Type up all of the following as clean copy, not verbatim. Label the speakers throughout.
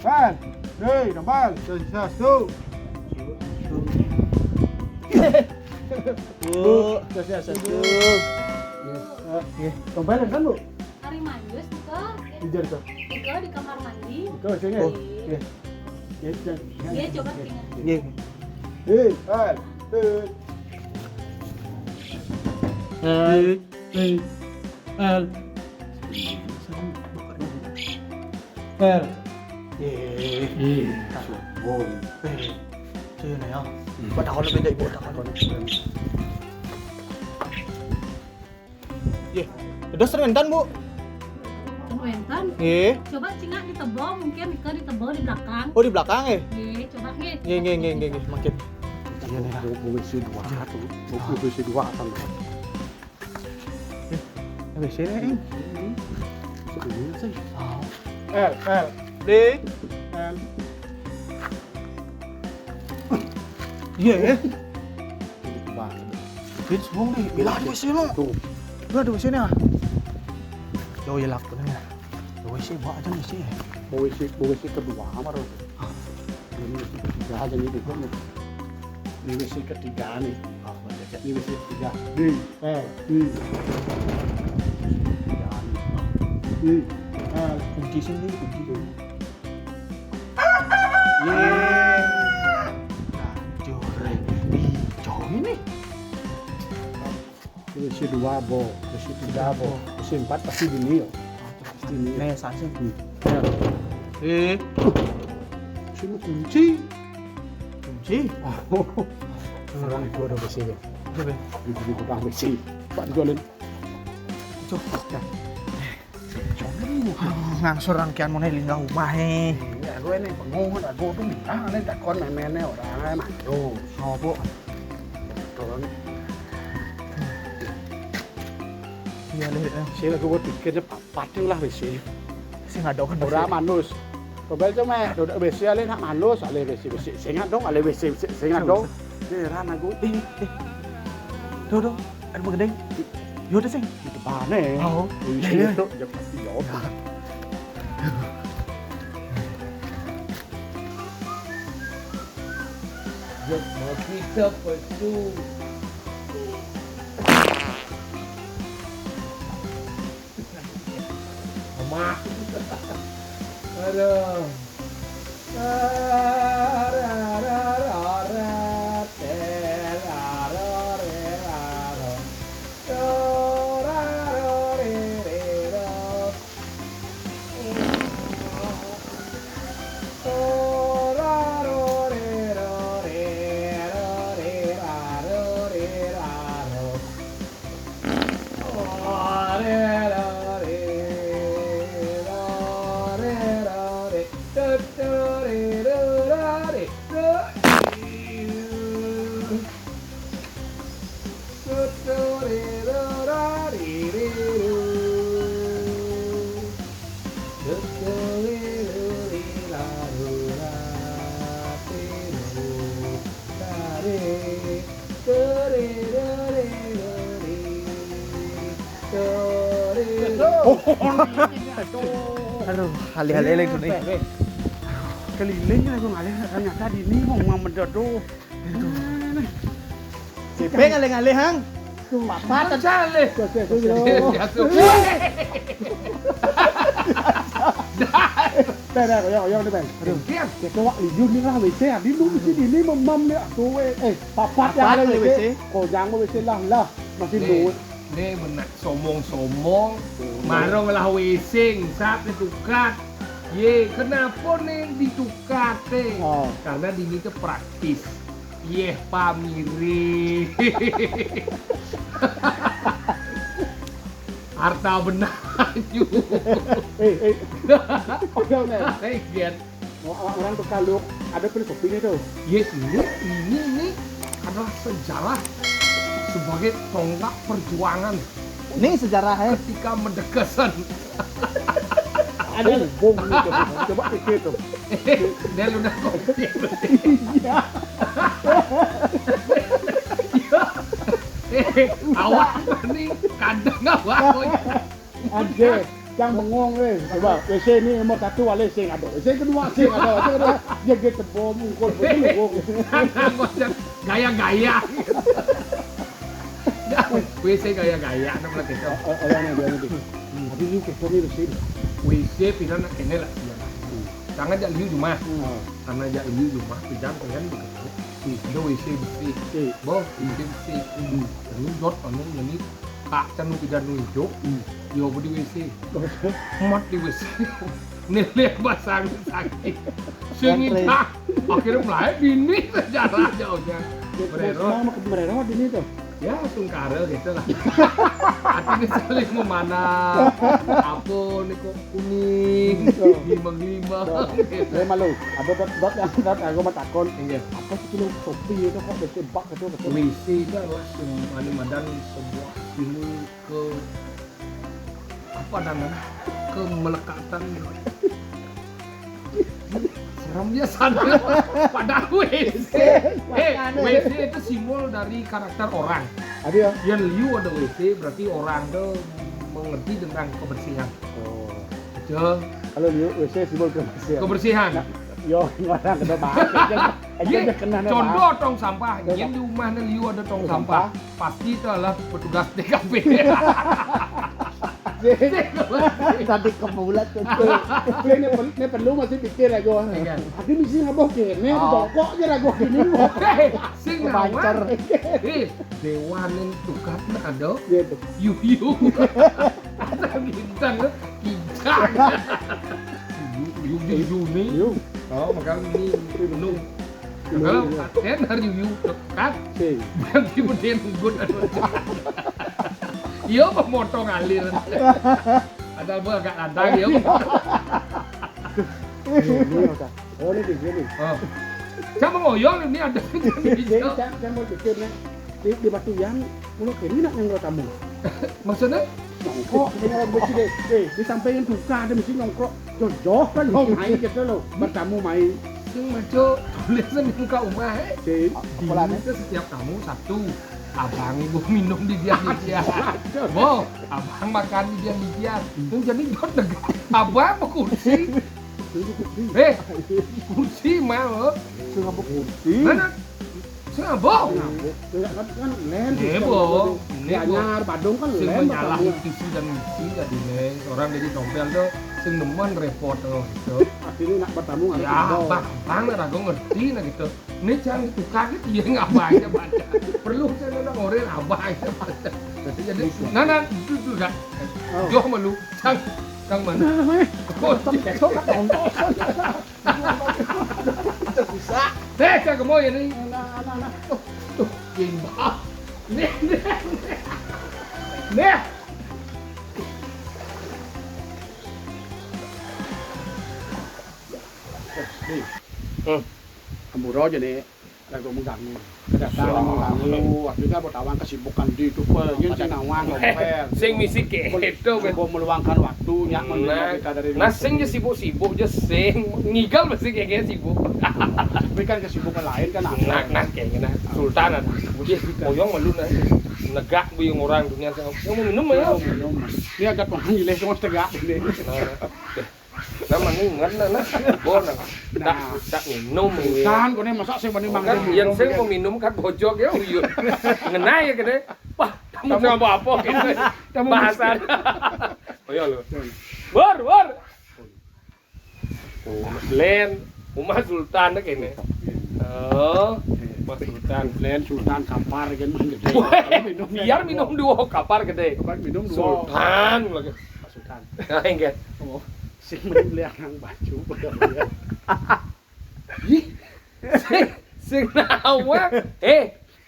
Speaker 1: Kan. Đây, tambal. Satu. Bu, satu. Oke. Tambal kan, Bu?
Speaker 2: Hari manjus Niko.
Speaker 1: Tidur tuh.
Speaker 2: Niko di kamar mandi.
Speaker 1: Niko sini. Oke.
Speaker 2: Dia coba ingat.
Speaker 3: Iya.
Speaker 1: Kan. L. Sombong.
Speaker 3: Sini ya. Buat takon lebih dari buat takon. Iya. Udah serentan, Bu.
Speaker 2: Wentan.
Speaker 3: Nggih.
Speaker 2: Coba cingak ditebol, mungkin Niko ditebol di belakang.
Speaker 3: Oh, di belakang ya?
Speaker 2: Coba nggih.
Speaker 3: Nggih, makin.
Speaker 1: Iya nih, mau WC 2 tuh. Mau WC 2 kan.
Speaker 3: WC nih.
Speaker 1: Sebenarnya sih.
Speaker 3: L. D.
Speaker 1: L.
Speaker 3: Iya ya.
Speaker 1: Banget.
Speaker 3: Dit semua nih. Bilang di WC lo.
Speaker 1: Tuh.
Speaker 3: Lu ada WC nih ah. Jauh ya laku nih. WC bawa aja WC ya.
Speaker 1: Mau WC kedua amar. Ini WC ketiga aja nih tuh. Ini WC ketiga nih.
Speaker 3: Oh, bener.
Speaker 1: Ini WC ketiga. Di. Di.
Speaker 3: Kunci sini, kunci dulu. Jauh ini.
Speaker 1: WC 2 bo, WC 3 bo, WC 4 pasti gini yo. Pasti ini.
Speaker 3: Nih, sanksi.
Speaker 1: Sini kunci.
Speaker 3: Kunci.
Speaker 1: Orang itu ada WC ya.
Speaker 3: Coba.
Speaker 1: Di tukang WC. Pak jualin.
Speaker 3: Coba. Ngangsur rangkaian mau linggah rumah nih.
Speaker 1: Ya gue nih pengungut, aku tuh ini takon nenek orang maju.
Speaker 3: Oh, Bu.
Speaker 1: Turun.
Speaker 3: Iya, lihat.
Speaker 1: Sila gue pikirnya pati lah WC.
Speaker 3: Sih nggak ada kan.
Speaker 1: Ora manus. Kobel cuma duduk WC ale nak manus ale WC. Sengat dong ale WC sengat dong. Heran aku.
Speaker 3: Tuh. Ada begedeng. Yo udah sing.
Speaker 1: Di depan nih.
Speaker 3: Oh.
Speaker 1: Iya tuh ya pasti jawab.
Speaker 4: Jom mau kita pesu. Mama. Aduh.
Speaker 3: Aduh, hali-hali lagi nih.
Speaker 1: Kelilingnya aku ngalih ternyata di ini mau mendodo.
Speaker 3: Sipe ngalih-ngalih hang.
Speaker 1: Papat aja. Dah, koyong nih, Bang. Aduh. Ya kau liun ni lah WC, di lu di sini memam ni aku papat yang ada WC. Oh, jangan WC lah. Masih lu.
Speaker 4: Nih benak somong-somong, marong lah WC, saat ditukar. Ye, kenapa nih ditukar teh?
Speaker 1: Oh.
Speaker 4: Karena di sini tuh praktis. Ye, pamiri. Harta benar juga.
Speaker 1: Koyong nih.
Speaker 4: Giat.
Speaker 1: Orang tuh kalau ada filosofinya tuh.
Speaker 4: Ye, ini adalah sejarah sebagai tonggak perjuangan
Speaker 3: Ini sejarahnya.
Speaker 4: ketika mendekesan.
Speaker 1: Ada bom gitu. Coba pikir tuh.
Speaker 4: Dia udah kopi.
Speaker 1: Iya.
Speaker 4: Awak nih kadang awak.
Speaker 1: Ada. Jangan bengong weh. Coba WC ni nomor 1 wale sing ada. WC kedua sing ada. WC kedua dia gitu bom mungkul betul.
Speaker 4: Jangan gaya-gaya. WC gaya-gaya nama kita.
Speaker 1: Orang ni dia ni. Tapi ni kita ni WC.
Speaker 4: WC pindah nak kene lah. Jangan jak liu rumah. Karena jak liu rumah pindah kan bukan. Ada WC bersih. Boh, WC bersih. Terus dot anu ni tak canu pindah nu hidup. Yo di WC. Mat di WC. Nelek basang sakit. Sengit tak. Akhirnya mulai bini sejarah jauhnya.
Speaker 1: Merero ke merero di ni tu.
Speaker 4: Ya, tungkara gitu lah. Artinya saling memanah. Apa ni kok kuning, gimang-gimang.
Speaker 1: Saya malu. Ada bab yang aku mah takon.
Speaker 4: Iya.
Speaker 1: Apa sih kilo topi itu kok besi bak itu betul.
Speaker 4: WC itu adalah madan sebuah ilmu ke apa namanya? Kemelekatan. Serem dia sadar pada WC. WC itu simbol dari karakter orang.
Speaker 1: Ada ya?
Speaker 4: Yang liu ada WC berarti orang tuh mengerti tentang kebersihan.
Speaker 1: Oh.
Speaker 4: Betul.
Speaker 1: Kalau WC simbol kebersihan.
Speaker 4: Kebersihan.
Speaker 1: Yo, orang kena bahas aja kena
Speaker 4: Contoh tong sampah. Yang di rumahnya liu ada tong sampah. Pasti itu adalah petugas DKP.
Speaker 1: Tadi kebulat tu. Ini perlu masih pikir lagi. Tapi mesti ngabok kene tokok je lagu ini.
Speaker 4: Sing
Speaker 1: Kebancar.
Speaker 4: dewan yang tukar ada
Speaker 1: Gitu.
Speaker 4: yu. Ada bintang kijang. Yu ni.
Speaker 1: Yo.
Speaker 4: Oh, makanya ini penuh. Kalau kan hari yu kan.
Speaker 1: Si.
Speaker 4: Nanti berdiri nunggut ada. Iya memotong alir. Ada agak lantang ya.
Speaker 1: Oh ni di sini.
Speaker 4: Oh. Siapa ngoyong ini ada
Speaker 1: Jadi saya mau pikir di Batu Yang mulut ini nak yang tamu.
Speaker 4: maksudnya
Speaker 1: Nongkrok ini orang besi deh. Di samping duka ada mesti nongkrok. Jodoh kan mau main gitu loh. Bertamu main.
Speaker 4: sing maco tulisan di muka rumah
Speaker 1: Si
Speaker 4: di itu setiap tamu satu. Abang ibu minum di dia wow, abang makan di dia itu jadi dot deg. Abang apa kursi? Kursi mau?
Speaker 1: Singapura kursi.
Speaker 4: Mana? Singapura?
Speaker 1: Kan len.
Speaker 4: Nebo.
Speaker 1: Anyar Badung kan
Speaker 4: Sing
Speaker 1: len.
Speaker 4: menyalahi visi dan misi jadi nih orang jadi tompel tuh sing nemen repot tuh gitu.
Speaker 1: Akhirnya nak bertamu harus
Speaker 4: Ya, bang lah gue ngerti nah gitu. Ini jangan ditukar gitu ya ngapain baca. Perlu saya nona ngorel abang aja baca. Jadi, nah, itu kan. Jauh malu, cang mana? Oh,
Speaker 1: besok kan nongkrong. Bisa.
Speaker 4: cang kemo ya nih.
Speaker 1: Anak.
Speaker 4: Tuh, gimbal. Nih.
Speaker 1: Amuro aja nih. Lagu mengganggu. Kedatangan mengganggu. Akhirnya bertawan kesibukan di itu. Yang cenawang ngomper.
Speaker 4: Sing misi keto
Speaker 1: Mau meluangkan waktunya menerima kita dari
Speaker 4: nah sing je sibuk aja sing ngigal mesti kayak sibuk.
Speaker 1: tapi kan kesibukan lain kan
Speaker 4: Nah kayaknya sultan ada. Dia koyong malu nah. Negak buyung orang dunia yang mau minum ya.
Speaker 1: Ini agak penghileh semua tegak ini.
Speaker 4: Nah mangungan nah. Bon tak minum ya.
Speaker 1: Kan kone masak sing mani
Speaker 4: Kan yang saya mau minum kan bojok ya uyut. Ngena ya gede. Wah, kamu sama apa gitu. Bahasa. Oh iya lu. Bor. Len, Umar Sultan kene. Oh, Umar Sultan.
Speaker 1: Len Sultan Kampar kan gede.
Speaker 4: Biar minum dua kapar gede.
Speaker 1: Minum dua.
Speaker 4: Sultan lagi.
Speaker 1: Sultan.
Speaker 4: Nah, enggak.
Speaker 1: Oh, sing meni beli nang baju bener.
Speaker 4: Sing nawa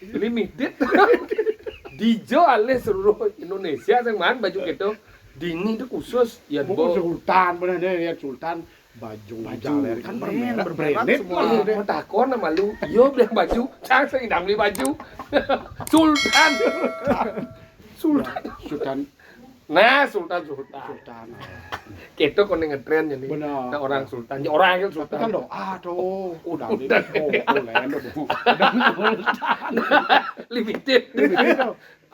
Speaker 4: limited. Dijual seluruh Indonesia sing man baju gitu. Dini itu khusus ya
Speaker 1: Bukan Sultan bener deh lihat Sultan baju jaler kan berbranded semua.
Speaker 4: Mau takon sama lu. Yo beli baju, cang sing ndang beli baju. Sultan. Nah, Sultan. Kita kon ngetren jadi.
Speaker 1: Benar.
Speaker 4: Nah, orang Sultan. Ya orang kan
Speaker 1: Tapi
Speaker 4: Sultan.
Speaker 1: kan doa tuh. Udah
Speaker 4: Udah.
Speaker 1: Len
Speaker 4: Limited.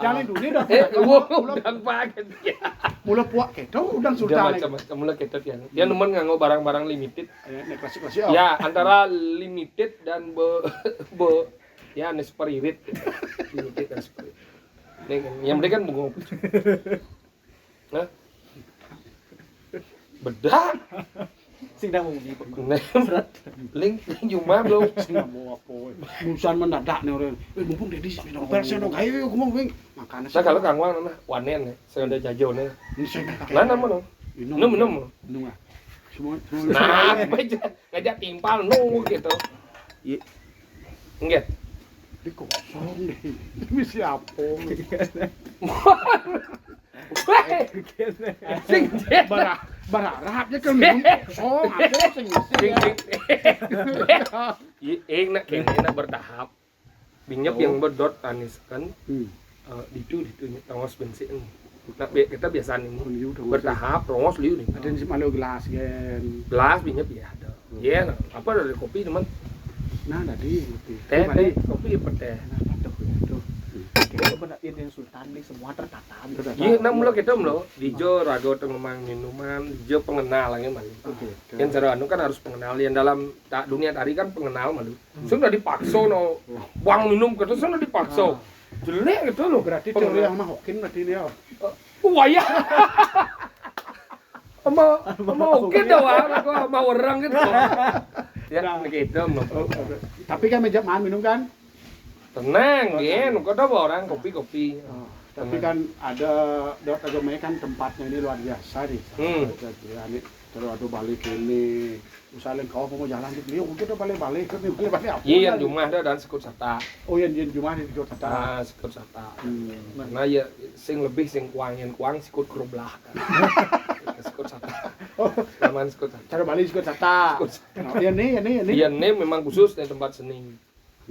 Speaker 1: Jalan dunia dah.
Speaker 4: udang pakai dia.
Speaker 1: Mula puak keto udang
Speaker 4: Dia
Speaker 1: sultan.
Speaker 4: macam-macam mulai kita dia nemen nganggo barang-barang limited.
Speaker 1: Nek klasik-klasik.
Speaker 4: Ya, antara limited dan ya spirit. Limited dan spirit. Yang mereka kan bunga pucuk. Nah. Bedak.
Speaker 3: Sing dah mau di.
Speaker 4: Link cuma belum.
Speaker 1: Sing mau apa. Musan mendadak nih orang. Mumpung Dedi minum persen dong. Ayo aku mau wing. Makanya
Speaker 4: Nah kalau Kang Wang nah wanen saya udah jajo nih.
Speaker 1: ini saya
Speaker 4: Nah nama no. Minum.
Speaker 1: Minum ah. Semua.
Speaker 4: Nah, ngajak timpal nu gitu.
Speaker 3: Iya.
Speaker 4: Enggak.
Speaker 1: Di kosong deh. Ini siapa?
Speaker 4: Sing
Speaker 1: Berharapnya kan minum kosong. Apa sing
Speaker 4: nak kayaknya berdahap. Binyap yang berdot anis kan. Itu tongos bensin. Nah, kita biasa nih bertahap rongos liu nih.
Speaker 1: Ada di Malu gelas kan.
Speaker 4: Gelas binyap ya ada. Iya, apa dari kopi teman?
Speaker 1: Nah, tadi
Speaker 4: Teh, kopi teh.
Speaker 3: Coba yang sultan nih semua tertata.
Speaker 4: Iya, nah mula kita mula dijo rago memang minuman, dijo pengenal lagi malu. Yang cara anu kan harus pengenal yang dalam dunia tadi kan pengenal malu. Sudah dipaksa no, buang minum kita sudah dipaksa. Jelek gitu loh.
Speaker 1: Berarti teori yang mah hokin berarti dia.
Speaker 4: Wah ya. Sama oke dah wah, sama orang gitu. Ya, begitu loh.
Speaker 1: Tapi kan meja makan minum kan?
Speaker 4: Tenang, gen, kau tahu orang kopi.
Speaker 1: Tapi kan ada agamanya kan tempatnya ini luar biasa nih. Ini terus ada balik ini. Misalnya kau mau jalan di beliau, kita balik ke balik apa?
Speaker 4: Iya, Jumah dah dan sekut sata.
Speaker 1: Oh iya, Jumah di sekut sata.
Speaker 4: Ah, sekut sata. Karena ya sing lebih sing kuang sekut kerublah kan. Sekut sata. Taman sekut sata.
Speaker 1: Cara balik sekut sata. Iya nih.
Speaker 4: Iya nih memang khusus di tempat seni.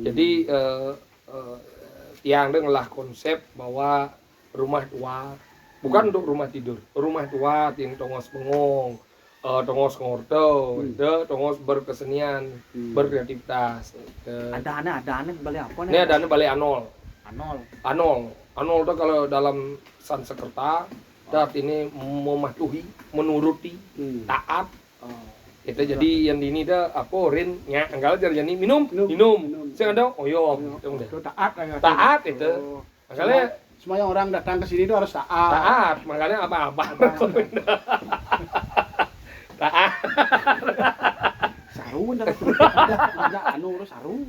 Speaker 4: Jadi yang dengarlah konsep bahwa rumah tua bukan untuk rumah tidur, rumah tua yang tongos bengong, tongos ngorto, tongos berkesenian, berkreativitas.
Speaker 3: Ada aneh balik apa nih?
Speaker 4: Ini ada balai anol.
Speaker 3: Anol.
Speaker 4: Anol itu kalau dalam Sanskerta, dat ini mematuhi, menuruti, taat. Itu jadi yang ini dah apa rin nya anggal jadi minum. Saya ada oyom itu taat itu. Makanya
Speaker 1: semua yang orang datang ke sini itu harus taat.
Speaker 4: Taat, makanya apa-apa. Taat.
Speaker 1: Saru ada anu saru.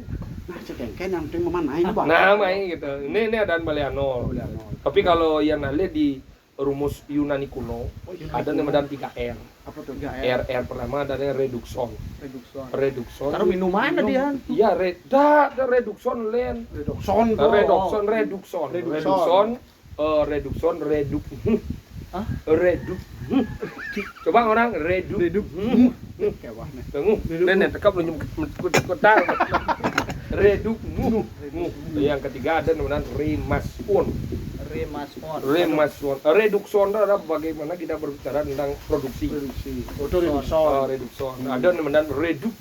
Speaker 1: Nah, cekengken yang penting memanai itu Bang.
Speaker 4: Nah, main gitu. Ini ada balai anol. Tapi kalau yang ada di rumus Yunani kuno ada namanya 3R.
Speaker 1: Apa tuh?
Speaker 4: R pertama ada reduction.
Speaker 3: Taruh minuman tadi ya.
Speaker 4: Iya, reduction len. Reduction. Coba orang reduk. Tunggu. Nen tekap lu kota. Reduk. Yang ketiga ada namanya remaspon. Reduction adalah bagaimana kita berbicara tentang produksi. Reduction. Ada namanya reduk.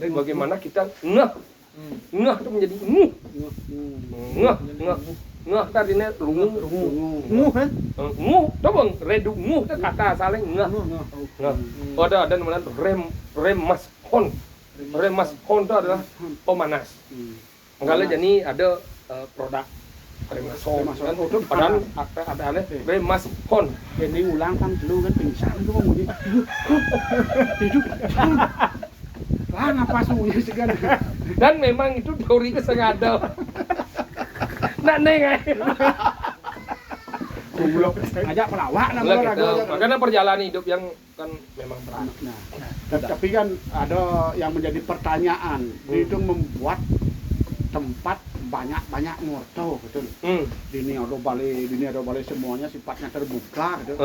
Speaker 4: Bagaimana kita ngah itu menjadi ngah tadinya rungu kan? Tuh bang, reduk itu kata saling ngah. Ada namanya remaspon. Remaspon itu adalah pemanas. Makanya jadi ada produk Remaspon kan padahal ada Remaspon.
Speaker 1: Ini ulang kan dulu kan pingsan itu mau bunyi. Hidup. Lah napas bunyi segala.
Speaker 4: Dan memang itu teorinya sengaja. Nak neng
Speaker 1: Goblok ngajak pelawak
Speaker 4: namanya. Makanya perjalanan hidup yang kan memang berat.
Speaker 1: Tapi kan ada yang menjadi pertanyaan, itu membuat tempat banyak ngorto betul. Dunia ada balai semuanya sifatnya terbuka gitu.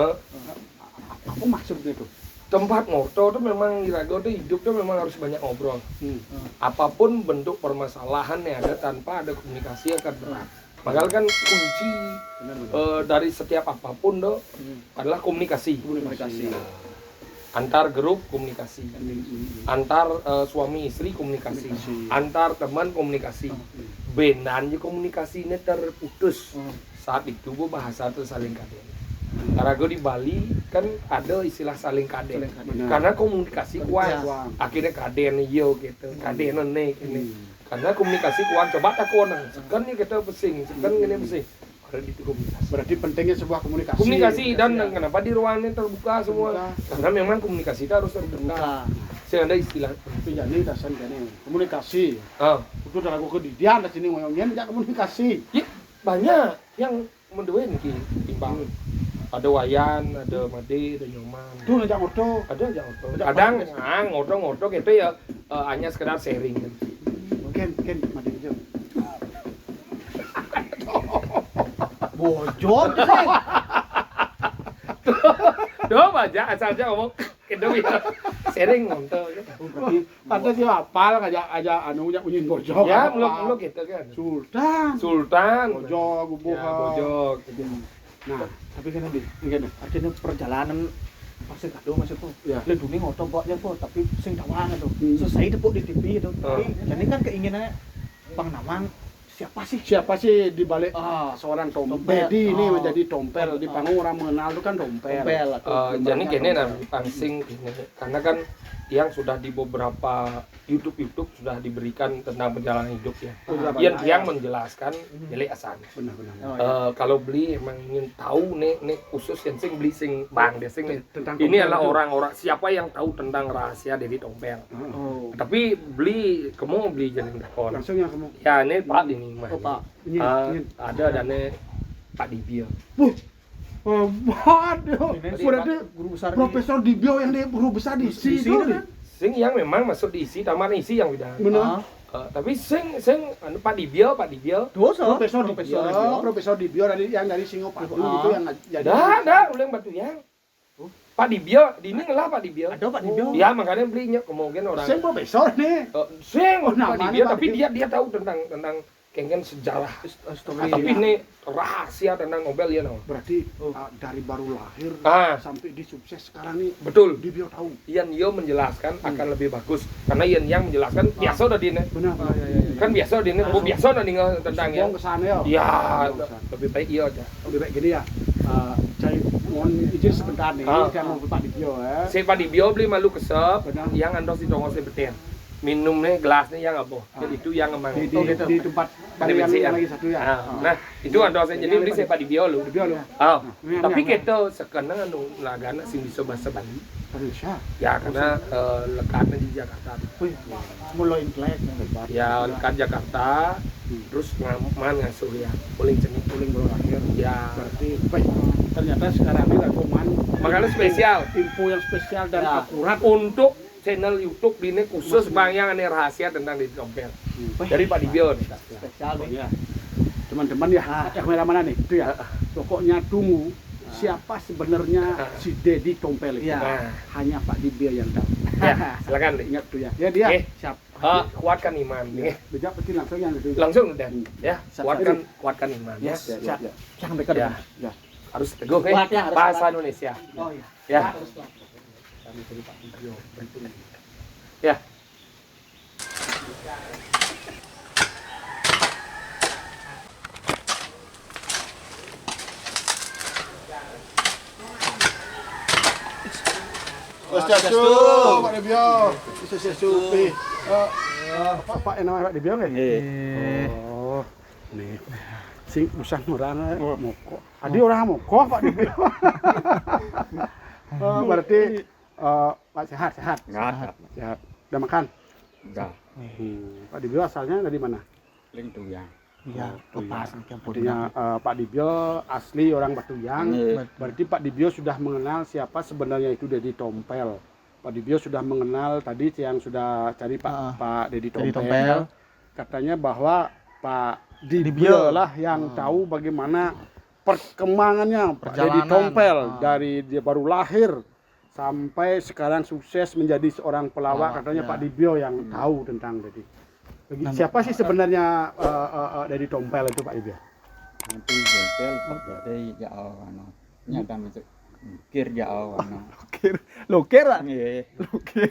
Speaker 1: Apa maksudnya itu?
Speaker 4: Tempat ngorto itu memang kira-kira hidup itu memang harus banyak ngobrol. Apapun bentuk permasalahan yang ada tanpa ada komunikasi akan berat. Makanya kan kunci dari setiap apapun tuh adalah komunikasi. Antar grup komunikasi, antar suami istri komunikasi, antar teman komunikasi. Benarnya komunikasinya terputus saat itu gua bahasa tuh saling kaden. Karena gue di Bali kan ada istilah saling kaden. Karena komunikasi kuat. Akhirnya kaden yo gitu. Kaden nih ini. Karena komunikasi kuat coba tak kuat. Sekan nih kita pesing, sekan ini pesing. Karena itu komunikasi.
Speaker 1: Berarti pentingnya sebuah komunikasi.
Speaker 4: Komunikasi dan kenapa di ruangan terbuka semua? Karena memang komunikasi itu harus terbuka. Saya ada istilah
Speaker 1: Tapi jadi dasar gini, komunikasi.
Speaker 4: ah
Speaker 1: Itu udah lagu kedidian di sini ngomongin tidak komunikasi.
Speaker 4: ya, banyak yang menduin ki timbang ada wayan, ada made, ada nyoman.
Speaker 1: Itu ngajak ordo.
Speaker 4: Ada aja ngoto. Kadang ngoto-ngoto gitu ya hanya sekedar sharing.
Speaker 1: Ken mati aja.
Speaker 3: Bojot sih.
Speaker 4: Doh aja asal aja ngomong gitu ya. Sharing ngoto.
Speaker 1: Berarti ada sih apal aja anu nya unyin bojok.
Speaker 4: Ya, muluk-muluk gitu kan. Sultan.
Speaker 1: Bojok, gubuh.
Speaker 4: Ya, bojok gitu.
Speaker 1: Nah, tapi kan tadi, gini.
Speaker 3: Artinya perjalanan pasir kado maksudku.
Speaker 1: Ya.
Speaker 3: Le dunia ngoto mboknya po, tapi sing dawangan tuh. Selesai tepuk di TV itu. Tapi ini kan keinginannya Bang Naman siapa sih di balik seorang tompel? Dedi ini menjadi tompel di panggung orang mengenal itu kan tompel.
Speaker 4: Jadi gini pangsing gini. Karena kan yang sudah di beberapa YouTube sudah diberikan tentang perjalanan hidup ya. Yang menjelaskan milik asan.
Speaker 1: Benar.
Speaker 4: Kalau beli emang ingin tahu nih khusus yang sing beli sing bang dia sing
Speaker 1: Tentang
Speaker 4: ini
Speaker 1: tompel
Speaker 4: adalah
Speaker 1: itu.
Speaker 4: orang-orang siapa yang tahu tentang rahasia Dedi Tompel.
Speaker 1: Oh.
Speaker 4: Tapi beli kamu beli jadi berapa?
Speaker 1: Langsung yang kamu.
Speaker 4: Ya ini Pak ini mah.
Speaker 1: Oh, Pak. Ini.
Speaker 4: Ada dana Pak Dibio.
Speaker 1: Waduh. Berarti
Speaker 3: guru besar
Speaker 1: Profesor Dibio yang dia guru besar di sini itu kan.
Speaker 4: Sing yang memang masuk di isi taman isi yang udah.
Speaker 1: Benar.
Speaker 4: Tapi sing anu Pak Dibio.
Speaker 1: Profesor Dibio dari Singapura itu yang jadi.
Speaker 4: Dah ulang batu yang. Pak Dibio, dini ngelah Pak Dibio.
Speaker 3: Ada Pak Dibio.
Speaker 4: Ya makanya belinya kemungkinan orang.
Speaker 1: Sing profesor nih.
Speaker 4: Sing Pak
Speaker 1: namanya
Speaker 4: Dibio
Speaker 1: Pak
Speaker 4: tapi
Speaker 1: Dibio.
Speaker 4: dia tahu tentang kengken sejarah.
Speaker 3: Story.
Speaker 4: Tapi ini rahasia tentang Nobel ya no.
Speaker 1: Berarti dari baru lahir sampai di sukses sekarang nih
Speaker 4: Betul.
Speaker 1: Dibio tahu.
Speaker 4: Ian Yo menjelaskan akan lebih bagus karena Ian yang menjelaskan biasa udah dini.
Speaker 1: Benar.
Speaker 4: Kan biasa dini, biasa udah nih tentang ya.
Speaker 1: Buang ke sana ya.
Speaker 4: Ya, lebih baik iya aja.
Speaker 1: Lebih baik gini ya. Saya mohon izin sebentar nih, saya mau Pak Dibio ya.
Speaker 4: Si Pak Dibio beli malu kesep,
Speaker 1: Benar.
Speaker 4: yang andos di tongos betin. Minumnya gelasnya yang apa? Itu yang emang
Speaker 1: Di tempat kalian yang lagi satu ya.
Speaker 4: Nah, itu andosnya jadi beli si Pak Dibio lu.
Speaker 1: Dibio lu.
Speaker 4: Tapi kita sekarang anu lagana sing bisa bahasa Bali.
Speaker 1: Indonesia.
Speaker 4: Ya karena lekatnya di Jakarta.
Speaker 3: Wih, mulai intelek hebat.
Speaker 4: Ya lekat Jakarta, terus ngasuh ya, paling
Speaker 1: Baru lahir.
Speaker 4: Ya.
Speaker 1: Berarti ternyata sekarang ini rangkuman
Speaker 4: Makanya spesial.
Speaker 1: info yang spesial dan akurat.
Speaker 4: Untuk channel YouTube ini khusus bang yang aneh rahasia tentang Dedi Tompel dari Pak Dibio nih.
Speaker 3: Spesial nih.
Speaker 1: Ya. Teman-teman ya, yang mana nih itu ya. Pokoknya tunggu siapa sebenarnya si Dedi Tompel itu.
Speaker 3: Iya.
Speaker 1: Hanya Pak Dibio yang tahu.
Speaker 4: Ya, silakan deh.
Speaker 1: Ingat tuh ya. Ya dia.
Speaker 4: Oke.
Speaker 1: Siap.
Speaker 4: Kuatkan iman.
Speaker 1: Ya. Bejak peti langsung yang itu.
Speaker 4: Langsung udah. Ya,
Speaker 1: Siap.
Speaker 4: kuatkan iman. Ya.
Speaker 1: Siap. Jangan mereka
Speaker 4: Ya.
Speaker 1: Ya.
Speaker 4: Harus teguh
Speaker 3: Kuat ya, harus
Speaker 4: bahasa
Speaker 3: kuat.
Speaker 4: Indonesia.
Speaker 3: Oh iya.
Speaker 4: Ya.
Speaker 1: Kami dari Pak Dibio.
Speaker 4: Ya.
Speaker 1: Swastiastu, Pak Dibio. Swastiastu. Pak yang namanya Pak Dibio kan? Oh, nih. Sing usah orang moko. Adi orang moko Pak Dibio. Berarti Pak sehat. Sehat. Udah makan?
Speaker 5: Udah,
Speaker 1: Pak Dibio asalnya dari mana?
Speaker 5: Lingtuyang.
Speaker 3: Iya, lepas
Speaker 1: Artinya Pak Dibio asli orang Batuyang. Berarti Pak Dibio sudah mengenal siapa sebenarnya itu Dedi Tompel. Pak Dibio sudah mengenal tadi yang sudah cari Pak Dedi Tompel. Katanya bahwa Pak Dibio lah yang tahu bagaimana perkembangannya Pak Dedi Tompel dari dia baru lahir sampai sekarang sukses menjadi seorang pelawak. Katanya Pak Dibio yang tahu tentang Dedi. Siapa sih sebenarnya Dedi Tompel itu Pak Dibio?
Speaker 5: Nanti jempel berarti jauh ano. Nyata masuk kir jauh ano.
Speaker 3: Lokir ah.
Speaker 5: Nggih.
Speaker 3: Lokir.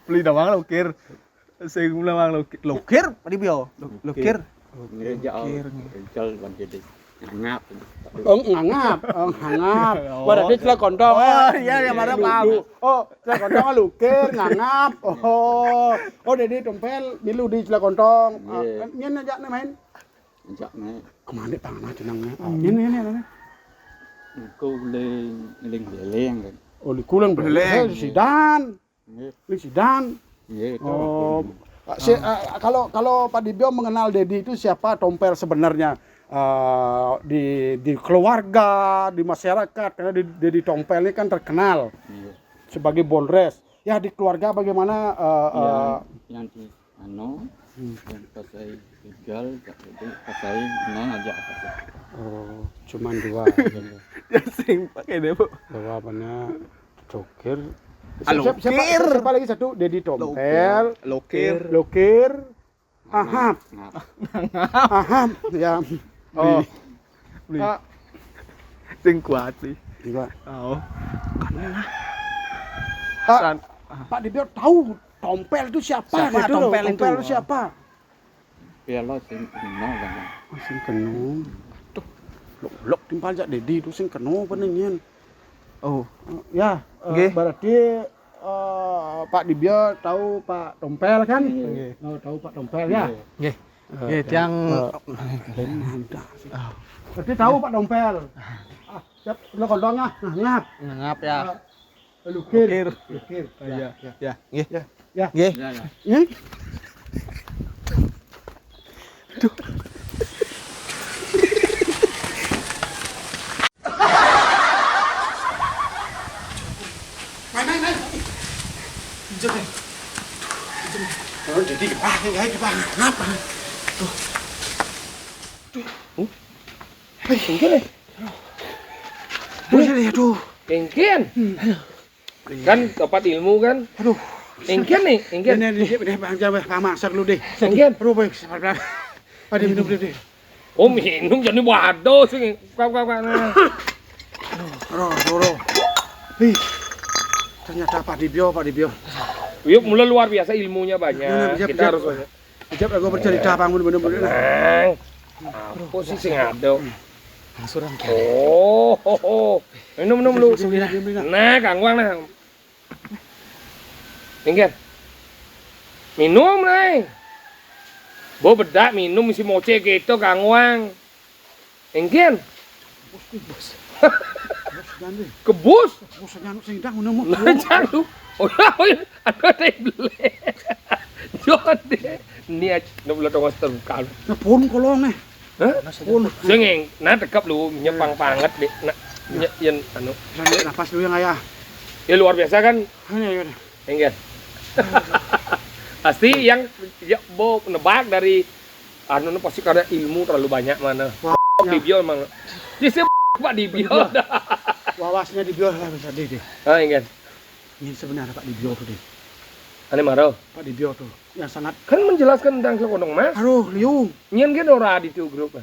Speaker 3: Beli dawang lokir. Sing lemang lokir. Lokir Pak Dibio. Lokir.
Speaker 5: Nggih jauh. Jol ban gede. ngap.
Speaker 1: Ngangap. Berarti celak kontong.
Speaker 3: Iya, mana paham.
Speaker 1: Celak kontong lukir, ngangap. Jadi tompel milu di celak kontong. Nyen aja nih main.
Speaker 5: Ajak naik.
Speaker 1: Kemana tangan jenangnya? Ini.
Speaker 5: Cô lên leng rồi.
Speaker 1: Oh, kulang beleng. Sidan. Sidan.
Speaker 5: Iya, itu.
Speaker 1: Kalau Pak Dibio mengenal Dedi itu siapa tompel sebenarnya di keluarga, di masyarakat, karena Dedi Tompel ini kan terkenal sebagai Bonres. Ya di keluarga bagaimana?
Speaker 5: Yang di yang pas saya tinggal, jadi pas saya ngajak apa sih?
Speaker 1: Oh, cuman dua.
Speaker 3: Sing pakai deh, Bu.
Speaker 1: Dua mana? Cokir.
Speaker 3: Lokir.
Speaker 1: Siapa lagi satu? Dedi Tompel.
Speaker 3: Lokir.
Speaker 1: Aham. Ya.
Speaker 3: Sing kuat sih.
Speaker 1: Juga.
Speaker 3: Oh.
Speaker 1: Pak Dibio tahu Tompel itu siapa gitu loh.
Speaker 3: Tompel
Speaker 1: Tompel itu siapa?
Speaker 5: Piala sing kan.
Speaker 1: Sing kenu. Tuh. Lok timpal jak Dedi itu sing kenu penenyen.
Speaker 3: Oh.
Speaker 1: Ya, berarti Pak Dibio tahu Pak Tompel kan? Tahu Pak Tompel ya?
Speaker 3: Nggih. Nggih, tiang
Speaker 1: berarti tahu Pak Tompel. Siap, lo kontongnya. Ngap.
Speaker 3: ngap ya.
Speaker 1: Lukir.
Speaker 3: Ya. Nggih.
Speaker 1: Ya.
Speaker 3: Nggih.
Speaker 5: Ya.
Speaker 1: Main. Oh, jadi ngapa?
Speaker 4: Engken. Kan dapat ilmu kan?
Speaker 1: Aduh.
Speaker 4: Engken nih, engken.
Speaker 1: Ini Bang Pak masak lu deh.
Speaker 4: Engken.
Speaker 1: Aduh, baik. Ada minum deh.
Speaker 4: Oh, minum jadi waduh sing. Kau.
Speaker 1: Aduh. Ih. Ternyata Pak Dibio.
Speaker 4: Yuk, mulai luar biasa ilmunya banyak. Kita harus banyak.
Speaker 1: Ijab aku bercerita Bang bener-bener.
Speaker 4: Apa sih sing ada? Oh. Minum lu. Nah, Kang Wang nah. Engken. Minum nih. Bo bedak minum isi moce gitu Kang Wang. Engken. Kebus.
Speaker 1: Sing dang ngono.
Speaker 4: Lancar lu. Oh ya, ada beli. Jode. Niat nubla tongos terbuka.
Speaker 1: Pun kolong nih.
Speaker 4: Hah? Pun. Sing nah dekap lu nyepang banget deh. Nah, yen anu.
Speaker 1: Napas dulu yang ayah.
Speaker 4: Ya luar biasa kan?
Speaker 1: Ini.
Speaker 4: Enggen. Pasti yang ya, Bo nebak dari anu pasti karena ilmu terlalu banyak mana. Pak Dibio emang. Jadi Pak Dibio.
Speaker 1: Wawasnya Dibio lah bisa deh.
Speaker 4: Ah, enggen.
Speaker 1: Ini sebenarnya Pak Dibio tuh deh.
Speaker 4: Ane maro.
Speaker 1: Pak Dibio tuh yang sangat
Speaker 4: Kan menjelaskan tentang Cilokondong Mas.
Speaker 1: aduh liung.
Speaker 4: Nyen kan ora di tu grup.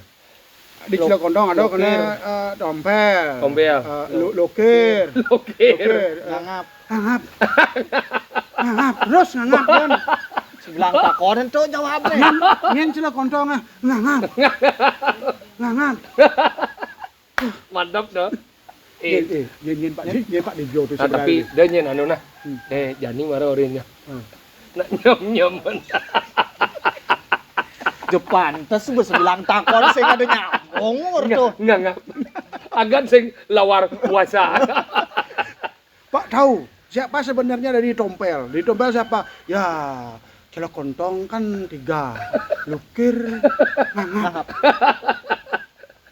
Speaker 1: Di Cilokondong ada kena Tompel. Lukir. Ngangap. Terus ngangap kan.
Speaker 3: Sebelang takonan tuh jawabnya.
Speaker 1: Nyen Cilokondong ngangap.
Speaker 4: Mantap dah.
Speaker 1: Nyen Pak Dibio tuh
Speaker 4: Tapi dia nyen anu nah. Jani maro orinnya. Nak nyom.
Speaker 3: Depan terus sebelang takon sing ada nyambung tuh.
Speaker 4: Enggak. Agan sing lawar puasa.
Speaker 1: Pak tahu siapa sebenarnya dari Tompel? Di Tompel siapa? Ya, Cilokondong kan 3. Lukir, ngangap.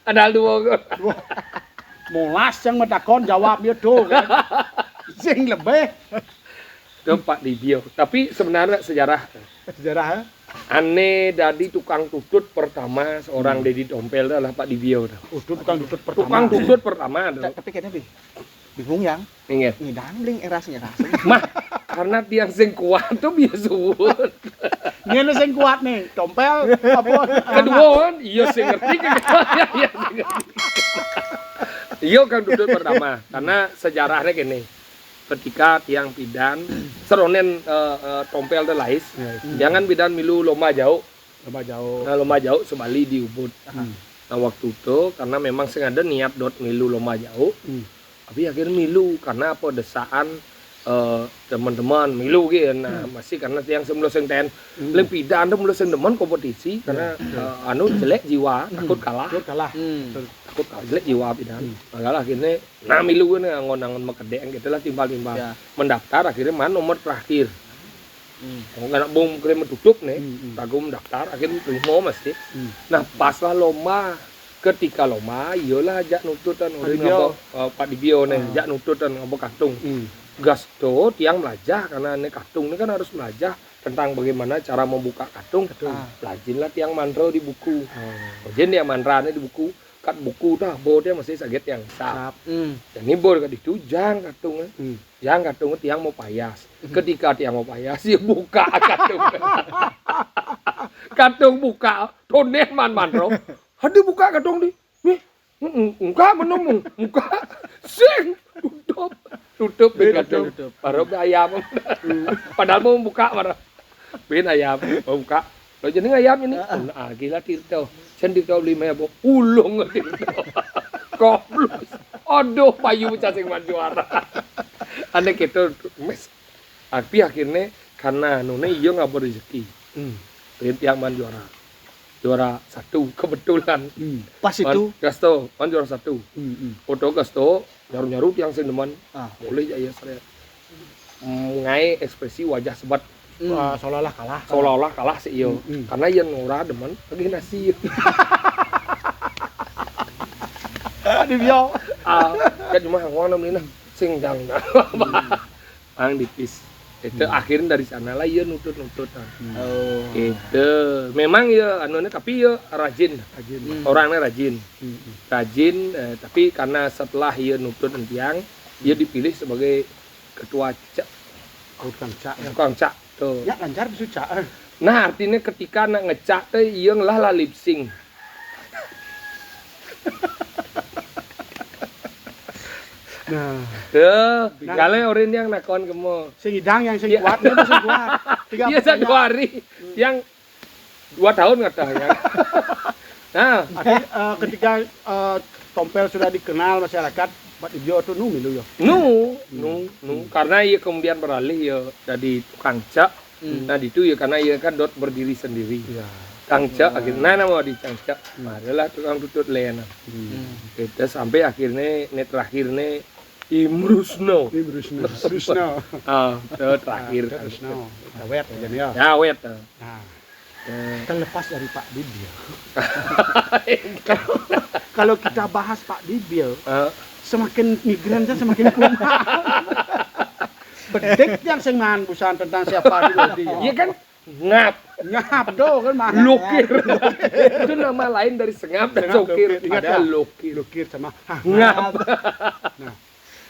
Speaker 4: Ada dua.
Speaker 1: Molas yang medakon jawabnya tuh kan. Sing lebih.
Speaker 4: Itu Pak Dibio. Tapi sebenarnya sejarah aneh dari tukang tutut pertama seorang Dedi Tompel adalah Pak Dibio.
Speaker 1: Tukang tutut pertama.
Speaker 4: Tukang tutut pertama adalah.
Speaker 3: Tapi kayaknya bingung yang.
Speaker 4: Ingat.
Speaker 3: Ngidang bling erasnya rasanya.
Speaker 4: Mah, karena tiang sing kuat tuh biasa.
Speaker 1: Ngene sing kuat nih, Tompel apa?
Speaker 4: Kedua kan, iya sing ngerti iya sing ngerti. Iya kan tutut pertama, karena sejarahnya gini. Ketika tiang pidan seronen Tompel teh lais, jangan pidan milu lomba jauh. Nah, lomba jauh sebali di Ubud. Nah waktu itu karena memang sengaja niat dot milu lomba jauh, tapi akhirnya milu karena apa desaan teman-teman milu gitu. Nah masih karena tiang sebelum sengten lempidan tuh mulai demen kompetisi karena anu jelek jiwa takut kalah. Takut kalah jelek jiwa pidan. Makanya akhirnya nah milu nih angon-angon makedeng gitu lah timbal-timbal mendaftar akhirnya mana nomor terakhir. Nggak bom keren tutup nih, tagum daftar akhirnya terima masih. Nah pas lah lomba, ketika lomba, iyalah ajak nututan orang ngabok Pak Dibio nih, ajak nututan ngabok katung. Gasto tiang belajar karena ini katung ini kan harus belajar tentang bagaimana cara membuka katung. Belajarlah tiang mandro di buku. Jadi yang mandranya di buku, kat buku dah, bodnya masih sakit yang sap. Dan ini bod kat itu jang katung, jang katung tiang mau payas. Ketika tiang mau payas, dia buka katung. Katung buka, tonen mandro. Hadi buka katung di, nih, enggak menung, enggak, sing, tutup katung. Baru ayam, padahal mau buka marah, pin ayam mau buka. Lo jadi ayam ini, gila tirto. Sen tirto beli mebo, ulung tirto. Goblok. Aduh, payu cacing juara. Aneh gitu, mes. Tapi akhirnya karena nune iyo nggak berrezeki. Yang juara. Juara 1 kebetulan.
Speaker 3: Pas itu
Speaker 4: Gasto, juara 1. Foto Gasto, nyaru-nyaru yang sendeman. Boleh ya saya. Ngai ekspresi wajah sebat seolah-olah kalah sih iyo karena yang ora demen lagi nasi
Speaker 3: Dibio
Speaker 4: kan cuma hangwang namanya sing jang ang dipis itu akhirnya dari sana lah iya nutut itu memang ya anunya tapi ya rajin. Orangnya rajin tapi karena setelah iya nutut tiang dia dipilih sebagai ketua tukang cak tuh.
Speaker 3: Ya lancar bisa cak.
Speaker 4: Nah artinya ketika nak ngecak teh iya lah lip sync.
Speaker 3: Nah,
Speaker 4: kalau orang yang nakon kemo.
Speaker 3: sing idang yang sing kuat itu sing kuat.
Speaker 4: Iya 1 hari. Yang 2 tahun katanya. Nah,
Speaker 3: ketika tompel sudah dikenal masyarakat, Pak Dibio tuh milu ya.
Speaker 4: Karena ia kemudian beralih ya jadi tukang cak. Nah itu ya karena ia kan dot berdiri sendiri. Tukang cak akhirnya nama di cak. Adalah tukang tutut lena. Kita sampai akhirnya net terakhirnya Imrusno. Terakhir.
Speaker 3: Wet jadi ya.
Speaker 4: Ya wet.
Speaker 3: Nah, terlepas dari Pak Dibio. Kalau kita bahas Pak Dibio, semakin migran kan semakin kumat. Bedek yang sing man busan tentang siapa dia.
Speaker 4: Iya kan ngap
Speaker 3: do kan mah.
Speaker 4: lokir. Itu nama lain dari sengap dan sokir.
Speaker 3: Ingat
Speaker 4: Ada
Speaker 3: ya?
Speaker 4: lokir.
Speaker 3: Lokir sama
Speaker 4: Ngap.
Speaker 3: Nah,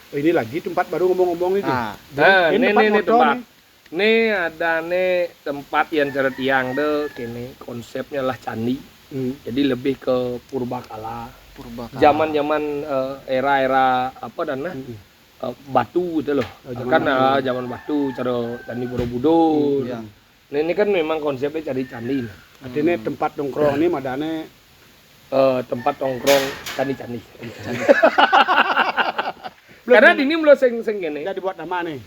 Speaker 3: ini lagi tempat baru ngomong-ngomong ini.
Speaker 4: Nah, ini
Speaker 3: motor
Speaker 4: tempat.
Speaker 3: nih.
Speaker 4: Ini ada nih tempat yang cara tiang deh. Kini konsepnya lah candi. Jadi lebih ke purbakala. Zaman-zaman era-era apa dana batu gitu loh. Kan zaman batu cara Candi Borobudur. Ini kan memang konsepnya candi-candi.
Speaker 3: Artinya tempat nongkrong ini madane
Speaker 4: tempat nongkrong candi-candi. Karena ini belum sing gini.
Speaker 3: Jadi buat nama nih.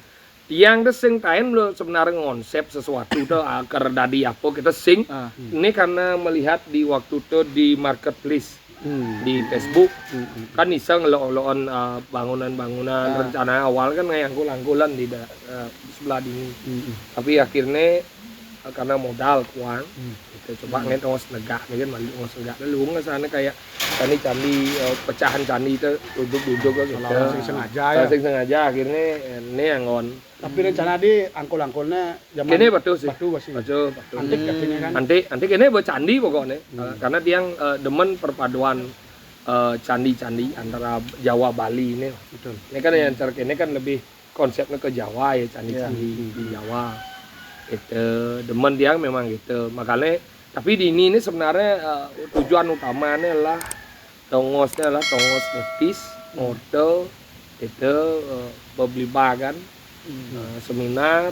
Speaker 4: Yang the sing time lo sebenarnya konsep sesuatu tuh akar dari apa kita sing. Ini karena melihat di waktu itu di marketplace di Facebook kan iseng ngelok-ngelokan bangunan-bangunan rencana awal kan ngangkul-angkulan di sebelah ini. Tapi akhirnya karena modal uang kita coba ngos negak kan malu ngos negak lu nggak sana kayak candi pecahan candi itu duduk gitu sengaja akhirnya ini angon.
Speaker 3: Tapi rencana di angkul-angkulnya zaman
Speaker 4: kene batu sih.
Speaker 3: Batu masih.
Speaker 4: Batu.
Speaker 3: Antik katanya kan.
Speaker 4: Antik kene buat candi pokoknya. Karena tiang demen perpaduan candi-candi antara Jawa Bali ini.
Speaker 3: Betul.
Speaker 4: Ini kan yang cara kene kan lebih konsepnya ke Jawa ya candi-candi di Jawa. Itu demen tiang memang gitu. Makanya tapi di ini sebenarnya tujuan utamanya lah tongosnya lah tongos motis, model itu beli bagan. Seminar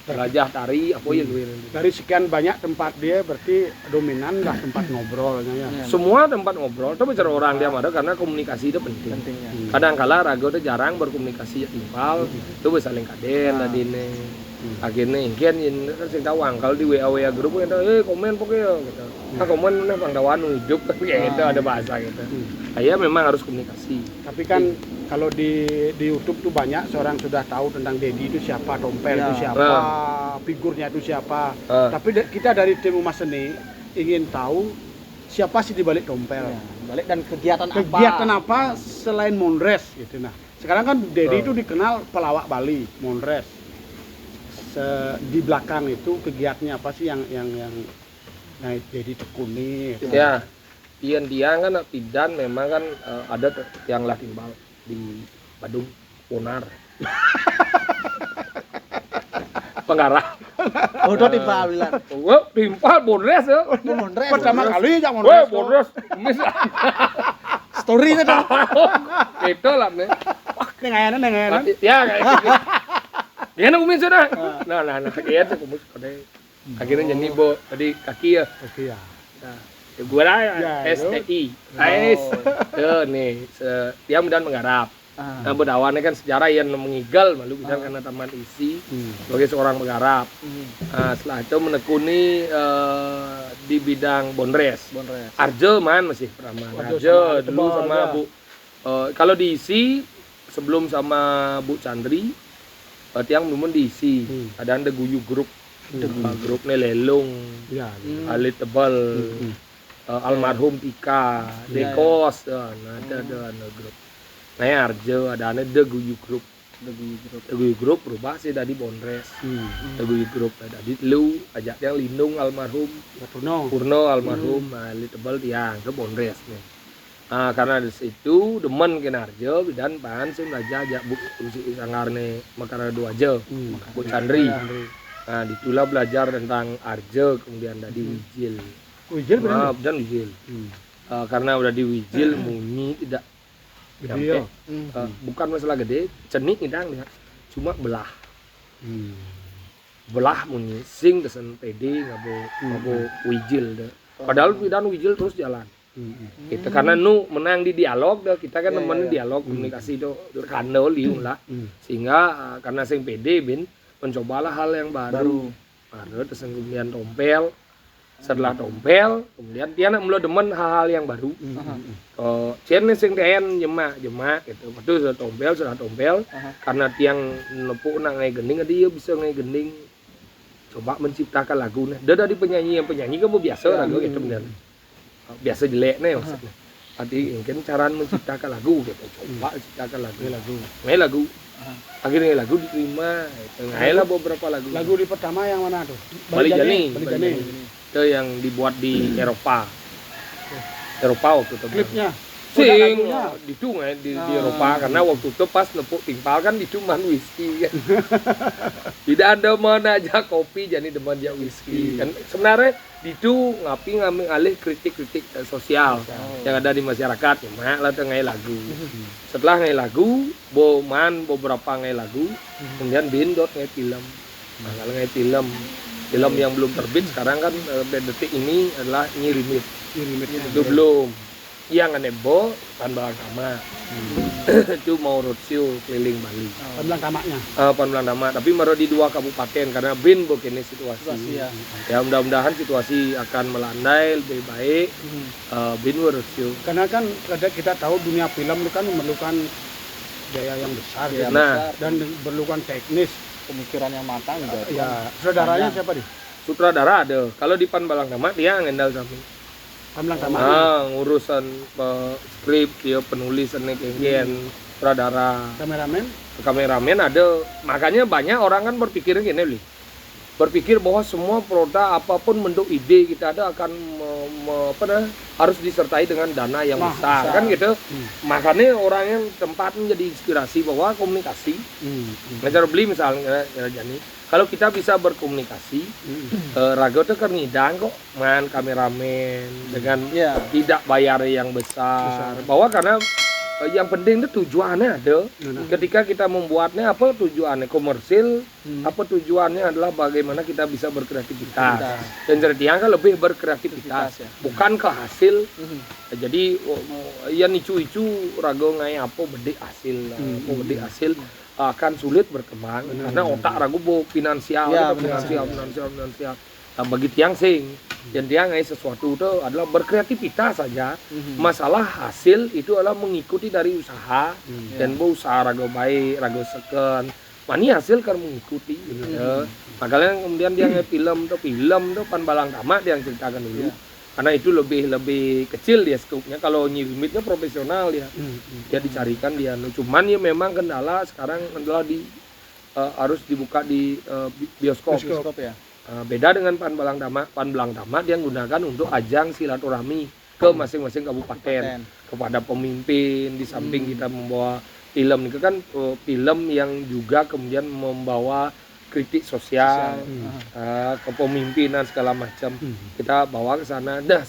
Speaker 4: belajar tari apa ya gue nanti.
Speaker 1: Dari sekian banyak tempat dia berarti dominan lah tempat ngobrolnya ya.
Speaker 4: Semua tempat ngobrol tapi cara orang dia ada karena komunikasi itu penting. Kadang kala raga itu jarang berkomunikasi timpal, itu bisa saling kaden tadi nih. Akhirnya ingin kan sing tawang kalau di WA grup itu komen pokoknya gitu. Nah komen mana pangdawan hidup kan kayak gitu ada bahasa gitu. Saya memang harus komunikasi.
Speaker 1: Tapi kan kalau di YouTube tuh banyak seorang sudah tahu tentang Dedi itu siapa, Tompel itu siapa, figurnya itu siapa. Tapi kita dari tim Umas Seni ingin tahu siapa sih di balik Tompel.
Speaker 3: Balik dan kegiatan
Speaker 1: apa selain Monres gitu. Nah, sekarang kan Dedi itu dikenal pelawak Bali, Monres. Di belakang itu kegiatannya apa sih yang Dedi tekuni gitu.
Speaker 4: Ya. Tiang kan Pidan memang kan ada yang lah timbal di Badung Ponar. Penggarap.
Speaker 3: Oh, itu timpal bilang.
Speaker 4: Wah, timpal Bonres ya.
Speaker 3: Monres.
Speaker 1: Pertama kali jak
Speaker 4: Wah,
Speaker 1: Monres.
Speaker 4: Bonres. Mis.
Speaker 3: Story itu dong.
Speaker 4: Itu lah nih.
Speaker 1: Nengayanan.
Speaker 4: Ya kayak gitu. Dia nak kumis sudah. Nah, kayak itu kumis pada. Akhirnya jadi bo tadi kaki ya.
Speaker 1: Oke ya.
Speaker 4: Nah, gue lah STI. Tuh nih, dia mudah menggarap. Nah, bedawannya kan sejarah yang mengigal malu bisa karena taman isi sebagai seorang penggarap. Nah, setelah itu menekuni di bidang Bonres. Arjo masih pernah Arjo dulu sama Bu. Kalau diisi sebelum sama Bu Chandri, tiang belum diisi. Ada Guyu Grup, grupnya Lelung, Alit Tebal, almarhum Tika, Dekos, ada grup. Nah, Arjo ada Guyu Grup. Guyu Grup berubah sih dari Bonres. Guyu Grup dari Lu ajak yang lindung almarhum Purno almarhum Alit Tebal tiang ke Bonres nih. Nah, karena di situ demen Arjo dan pan sih belajar ajak Bu sangarne makara dua aja. Bu Chandri. Nah, ditulah belajar tentang Arjo kemudian dari Wijil. Dan Wijil. Karena udah di Wijil munyi tidak nyampe. Bukan masalah gede, cenik ngidang lihat. Cuma belah. Belah munyi sing desen PD ngabo Wijil deh. Padahal pidan Wijil terus jalan. Kita karena menang di dialog dah kita kan nemenin dialog komunikasi itu kandol liung lah sehingga karena sing PD bin mencobalah hal yang baru terus kemudian Tompel setelah Tompel kemudian dia nak mulai demen hal-hal yang baru cene sing ten jemak gitu betul sudah Tompel karena tiang nepuk nak ngai gending dia bisa ngai gending coba menciptakan lagu nah dari penyanyi kan biasa lagu gitu benar biasa jelek nih maksudnya. Tadi mungkin cara menciptakan lagu gitu. Coba ciptakan lagu. Akhirnya lagu diterima. Ngailah beberapa lagu.
Speaker 1: Lagu di pertama yang mana tuh?
Speaker 4: Bali Jani. Itu yang dibuat di Eropa waktu itu.
Speaker 1: Klipnya.
Speaker 4: Sing itu di Eropa karena waktu itu pas nepuk timpal kan dicuman whisky kan. Tidak ada mana aja kopi jadi demen aja whisky kan sebenarnya itu ngambil alih kritik sosial yang ada di masyarakat ya mak lah ngai lagu. Setelah ngai lagu beberapa ngai lagu kemudian bindot ngai film. Nah, kalau ngai film yang belum terbit sekarang kan detik ini adalah nyirimit itu belum yang nebo Panbelang Tama itu mau roadshow keliling Bali Panbelang Tama tapi baru di 2 kabupaten karena bin begini situasi ya mudah-mudahan situasi akan melandai lebih baik bin roadshow
Speaker 1: karena kan kita tahu dunia film itu kan memerlukan biaya yang besar dan memerlukan teknis
Speaker 3: pemikiran yang matang
Speaker 1: ya saudaranya siapa nih?
Speaker 4: Sutradara ada kalau di Panbelang Tama dia ngendal samping urusan skrip dia penulis kayak sutradara kameramen ada makanya banyak orang kan berpikir gini berpikir bahwa semua produk apapun bentuk ide kita ada akan harus disertai dengan dana yang besar kan gitu makanya orang yang tempat menjadi inspirasi bahwa komunikasi ngajar beli misalnya Jani kalau kita bisa berkomunikasi raga itu kan ngidang kok kameramen dengan tidak bayar yang besar bahwa karena yang penting itu tujuannya ada. Ketika kita membuatnya apa tujuannya komersil, apa tujuannya adalah bagaimana kita bisa berkreativitas. Dan Certiang kan lebih berkreativitas, bukan ke hasil. Jadi ya nicu-icu rago ngai apa bedik hasil, bedik hasil akan sulit berkembang karena otak ragu bo finansial, finansial. Nah, bagi tiang sing dan tiang sesuatu itu adalah berkreativitas saja. Masalah hasil itu adalah mengikuti dari usaha dan usaha rago baik, rago seken. Mani hasil kan mengikuti. Makanya kemudian dia film tuh Pan Balang Tamak dia yang ceritakan dulu. Karena itu lebih kecil dia skopnya. Kalau nyimitnya profesional ya, dia dicarikan dia. Cuman ya memang kendala sekarang adalah harus dibuka di bioskop ya. Beda dengan Pan Balang Tamak dia gunakan untuk ajang silaturahmi ke masing-masing kabupaten kepada pemimpin. Di samping kita membawa film itu kan film yang juga kemudian membawa kritik sosial, kepemimpinan segala macam. Kita bawa ke sana. Dah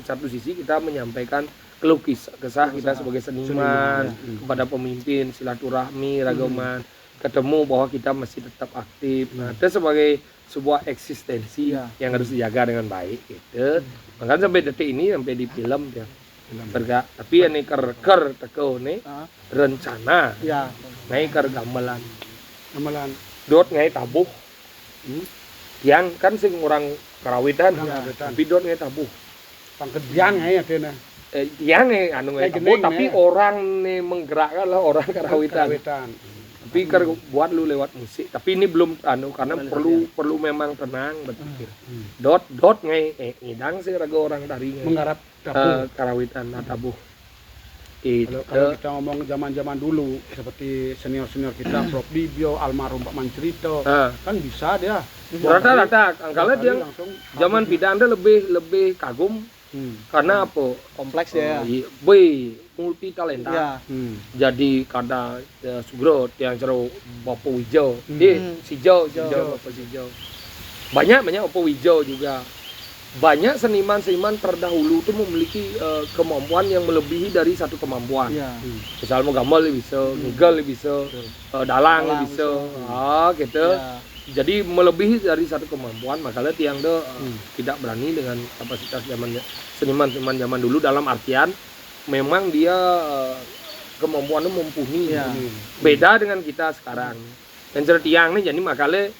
Speaker 4: satu sisi kita menyampaikan keluh kesah kita sebagai seniman kepada pemimpin, silaturahmi, ragaman, ketemu bahwa kita masih tetap aktif. Nah, itu sebagai sebuah eksistensi yang harus dijaga dengan baik gitu. Makanya sampai detik ini sampai di film ya. Tapi ini ker teko nih rencana. Naik ker gamelan. Dot ngai tabuh. Yang kan sing orang karawitan, tapi dot ngai tabuh.
Speaker 1: Pangkedian ngai adena.
Speaker 4: Yang anu ngai tabuh, tapi orang nih menggerakkan lah orang karawitan. Tapi buat lu lewat musik. Tapi ini belum karena perlu memang tenang berpikir. Dot ngai ngidang sih raga orang dari
Speaker 1: menggarap tabuh
Speaker 4: karawitan tabuh.
Speaker 1: Kalau kita ngomong zaman-zaman dulu seperti senior-senior kita Prof Dibyo, almarhum Pak Mancerito, kan bisa dia.
Speaker 4: Rata-rata angkanya dia zaman bidan lebih kagum karena apa?
Speaker 3: Kompleks ya.
Speaker 4: Multi talenta. Jadi kada Sugro yang cero Bapak Wijau, Sijau Bapak Sijau. Banyak Bapak Wijau juga. Banyak seniman-seniman terdahulu itu memiliki kemampuan yang melebihi dari satu kemampuan. Misal mau gambar bisa, ngigel bisa, dalang bisa, gitu. Jadi melebihi dari satu kemampuan, makanya tiang do tidak berani dengan kapasitas seniman-seniman zaman dulu dalam artian memang dia kemampuannya mumpuni. Beda dengan kita sekarang. Dan tiang nih jadi makanya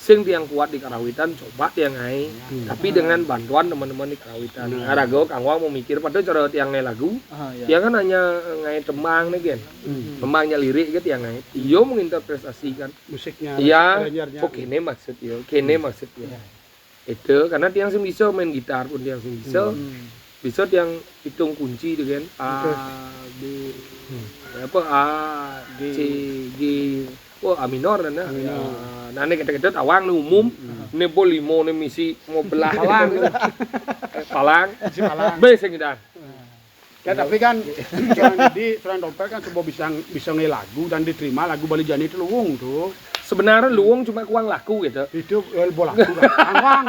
Speaker 4: sing tiang kuat di karawitan coba tiang ngai tapi dengan bantuan teman-teman di karawitan. Rago kangwang mau mikir pada cara tiang ngai lagu dia kan hanya ngai tembang nih kan tembangnya lirik gitu tiang ngai iyo menginterpretasikan
Speaker 1: musiknya
Speaker 4: kene maksud yo itu karena tiang sing bisa main gitar pun tiang sing bisa tiang hitung kunci tuh kan A C G A minor nah. Nah ini kita awang nih umum, ini boleh limo nih misi mau belah palang, B sengidang.
Speaker 1: Ya tapi kan Surang Dompel kan coba bisa nge lagu dan diterima lagu Bali Jani itu luwung tuh.
Speaker 4: Sebenarnya luwung cuma kuang laku gitu.
Speaker 1: Itu bola laku awang.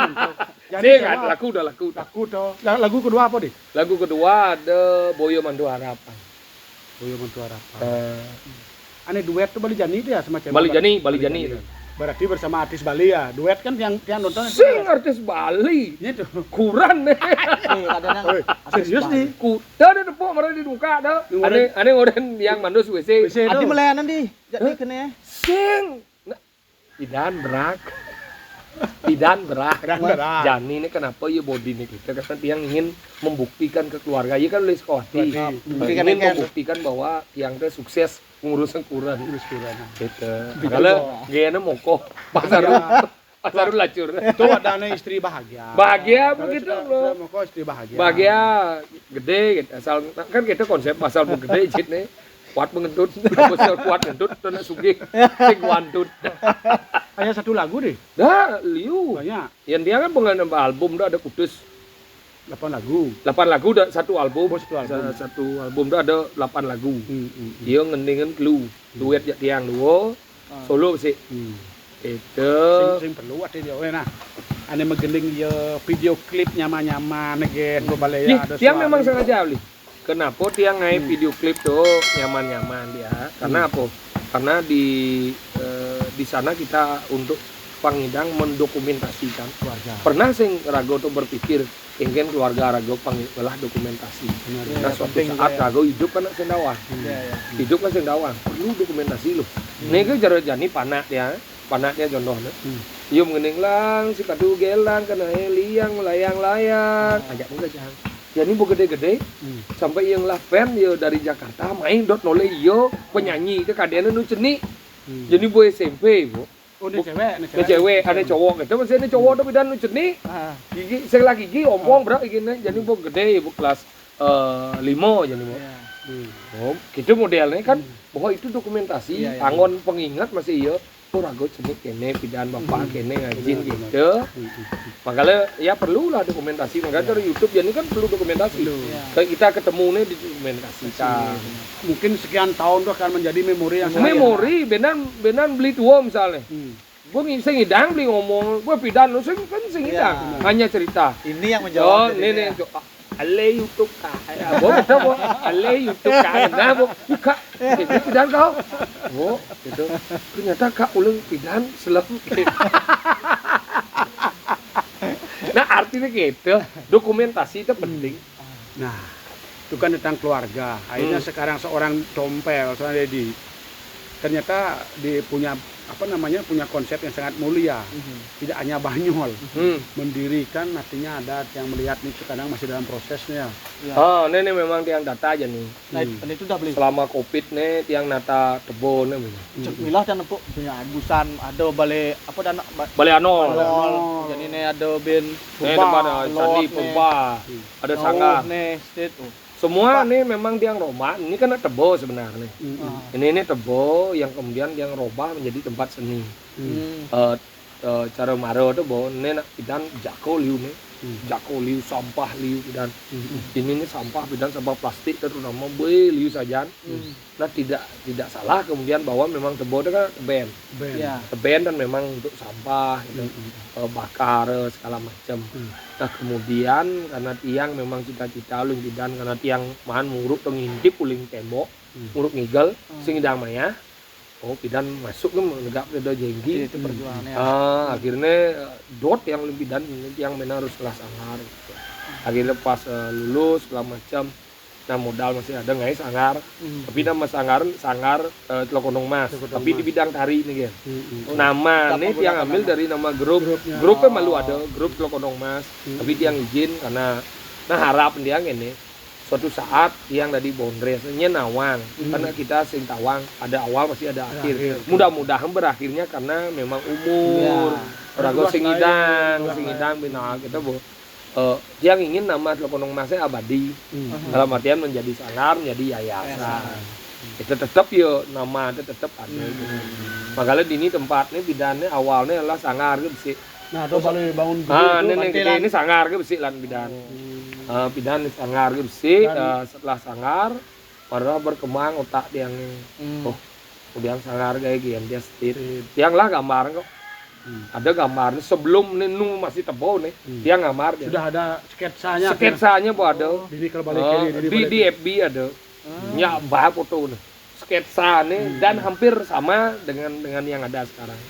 Speaker 4: Jadi laku udah laku
Speaker 1: tuh. Lagu kedua apa deh?
Speaker 4: Lagu kedua ada Boyo Mandu Harapan.
Speaker 1: Aneh duet tuh Bali Jani itu ya semacam
Speaker 4: Bali Jani itu.
Speaker 1: Berarti bersama artis Bali ya. Duet kan yang nonton
Speaker 4: sing artis Bali.
Speaker 1: Itu.
Speaker 4: Kurang nih.
Speaker 1: Serius nih.
Speaker 4: Kuda ada depok marah dibuka dah. Ane ngoden yang mandus WC.
Speaker 3: Adi melayanan di. Jadi kene.
Speaker 4: Sing. Idan berak. Jani ini kenapa ya body nih kita karena tiang ingin membuktikan ke keluarga. Ya kan oleh sekolah. Ingin membuktikan bahwa tiang teh sukses ngurusan kurang. Gitu. Kalau gayanya moko pasar lacur.
Speaker 1: Itu ada istri bahagia.
Speaker 4: Bahagia begitu loh.
Speaker 1: Moko istri bahagia.
Speaker 4: Bahagia gede gitu. Asal kan kita konsep pasal gede jit nih. Kuat mengentut, kuat ngentut, dan sugih, sing wantut.
Speaker 1: Hanya satu lagu deh.
Speaker 4: Dah, liu.
Speaker 1: Banyak.
Speaker 4: Yang dia kan pengen album dah ada kudus.
Speaker 1: 8 lagu.
Speaker 4: 8 lagu dah satu album.
Speaker 1: Satu
Speaker 4: album dah ada 8 lagu. Dia ngendingin clue. Duet ya tiang dua, solo sih. Itu.
Speaker 1: Sing perlu ada dia. Nah, ane megending ya video klip nyaman-nyaman negen bebalaya ada.
Speaker 4: Tiang memang sengaja beli. Kenapa dia ngai video klip tuh nyaman-nyaman dia? Karena apa? Karena di sana kita untuk Pangidang mendokumentasikan keluarga. Pernah sing Rago tuh berpikir ingin keluarga Rago pangilah dokumentasi. Nah suatu saat Rago hidup kan Sendawang. Hidup kan Sendawang perlu dokumentasi loh. Nih kan cara jani panaknya contohnya. Yo mengening lang si kadu gelang kena liang layang-layang ajak enggak jangan. Jadi bu gede-gede sampai yang lah fan yo dari Jakarta main dot nole yo penyanyi ke kadene nu ceni. Jadi bu SMP bu.
Speaker 1: Oh, ini cewek,
Speaker 4: cewek, ada cowok gitu, masih ada cowok tapi dan lucu nih. Gigi, saya lagi gigi omong bro, gini, jadi bu gede, bu kelas 5 jadi bu. Oh, gitu modelnya kan, bahwa itu dokumentasi, angon pengingat masih iya. Oh, Rago cenik kene, pidan bapak kene ngajin gitu. Makanya ya perlulah dokumentasi, makanya dari YouTube jadi kan perlu dokumentasi. Kayak kita ketemu nih didokumentasikan.
Speaker 1: Mungkin sekian tahun tuh akan menjadi memori yang
Speaker 4: memori, benan beli tua misalnya. Gue ngidang beli ngomong, gue pidan lu kan ngidang, hanya cerita.
Speaker 3: Ini yang menjawab.
Speaker 4: Oh, ini ale YouTube kah? Bo betul bo, ale YouTube kah? Nah bo, kak, itu pidan kau. Bo, itu ternyata kak ulung pidan selep. Nah artinya gitu, dokumentasi itu penting.
Speaker 1: Nah, itu kan tentang keluarga. Akhirnya sekarang seorang Tompel, seorang Dedi, ternyata dia punya punya konsep yang sangat mulia. Tidak hanya Banyol mendirikan, artinya ada yang melihat nih kadang masih dalam prosesnya.
Speaker 4: Oh, ini memang tiang data aja nih.
Speaker 3: Nah, itu udah beli.
Speaker 4: Selama Covid nih tiang data tebo nih.
Speaker 3: Cek milah dan empuk punya Agusan, ada balik apa dan
Speaker 4: balik Anol.
Speaker 3: Jadi ini ada bin
Speaker 4: Pumba, Candi Pumba, ada Sanggar.
Speaker 3: Nih, state.
Speaker 4: Semua nih memang tiang Roma, ini kan tebo sebenarnya. Ini tebo yang kemudian yang robah menjadi tempat seni. Cara maro tuh bahwa ini pidan jako liu nih, jako liu sampah liu pidan. Ini nih sampah pidan sampah plastik terutama liu saja. Nah tidak salah kemudian bahwa memang tebo itu kan teben dan memang untuk sampah, bakar segala macam. Nah kemudian karena tiang memang cita-cita ulun pidan karena tiang mahan muruk ngintip uling tembok, muruk ngigel sing idang maya. Oh pidan masuk ke menegak pada jenggi
Speaker 3: itu perjuangannya.
Speaker 4: Akhirnya dot yang lebih pidan yang benar harus kelas sangar gitu. Akhirnya pas lulus segala macam. Nah modal masih ada nggak sangar, tapi nama sangar Tlokonong Mas, tapi di bidang tari nih kan. Nama nih yang ambil dari nama grupnya malu ada grup Tlokonong Mas, tapi dia izin karena harap dia ini suatu saat yang dari Bondresnya nawang, karena kita sing tawang ada awal pasti ada akhir. Mudah-mudahan berakhirnya karena memang umur, Rago singidang bina kita yang ingin nama Tlokonong Masnya abadi, dalam artian menjadi sangar, menjadi yayasan. Itu tetap ya nama itu tetap ada. Makanya di ini tempatnya bidannya awalnya adalah sangar ke besi.
Speaker 1: Nah, itu boleh bangun
Speaker 4: ini sangar ke besi lan bidan. Bidan sangar ke besi. Setelah sangar, baru berkembang otak yang kemudian sangar kayak gini dia stir. Yang lah gambar kok. Ada gambarnya sebelum Nenu masih tebo nih, dia gambar dia.
Speaker 1: Sudah ada sketsanya.
Speaker 4: Sketsanya bu ada.
Speaker 1: Di
Speaker 4: FB ada. Ya bah foto nih. Sketsa nih dan hampir sama dengan yang ada sekarang.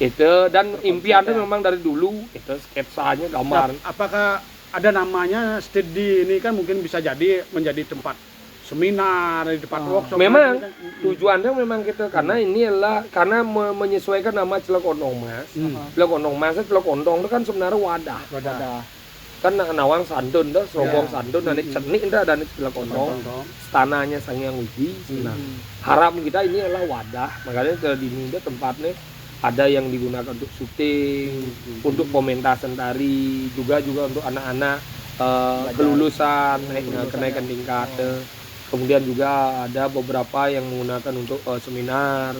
Speaker 4: Itu dan impiannya memang dari dulu itu sketsanya gambar.
Speaker 1: Apakah ada namanya steady ini kan mungkin bisa jadi menjadi tempat seminar di tempat workshop.
Speaker 4: Memang tujuannya memang gitu karena ini adalah karena menyesuaikan nama Tlokonong Mas. Tlokonong Mas Tlokondong itu kan sebenarnya wadah. Kan nawang santun tuh, serobong santun dan cenik itu dan Tlokonong. Tanahnya Sangyang Widi. Nah, harapan kita ini adalah wadah. Makanya di ini tempatnya ada yang digunakan untuk syuting, untuk pementasan tari, juga untuk anak-anak kelulusan, kenaikan tingkat. Kemudian juga ada beberapa yang menggunakan untuk seminar.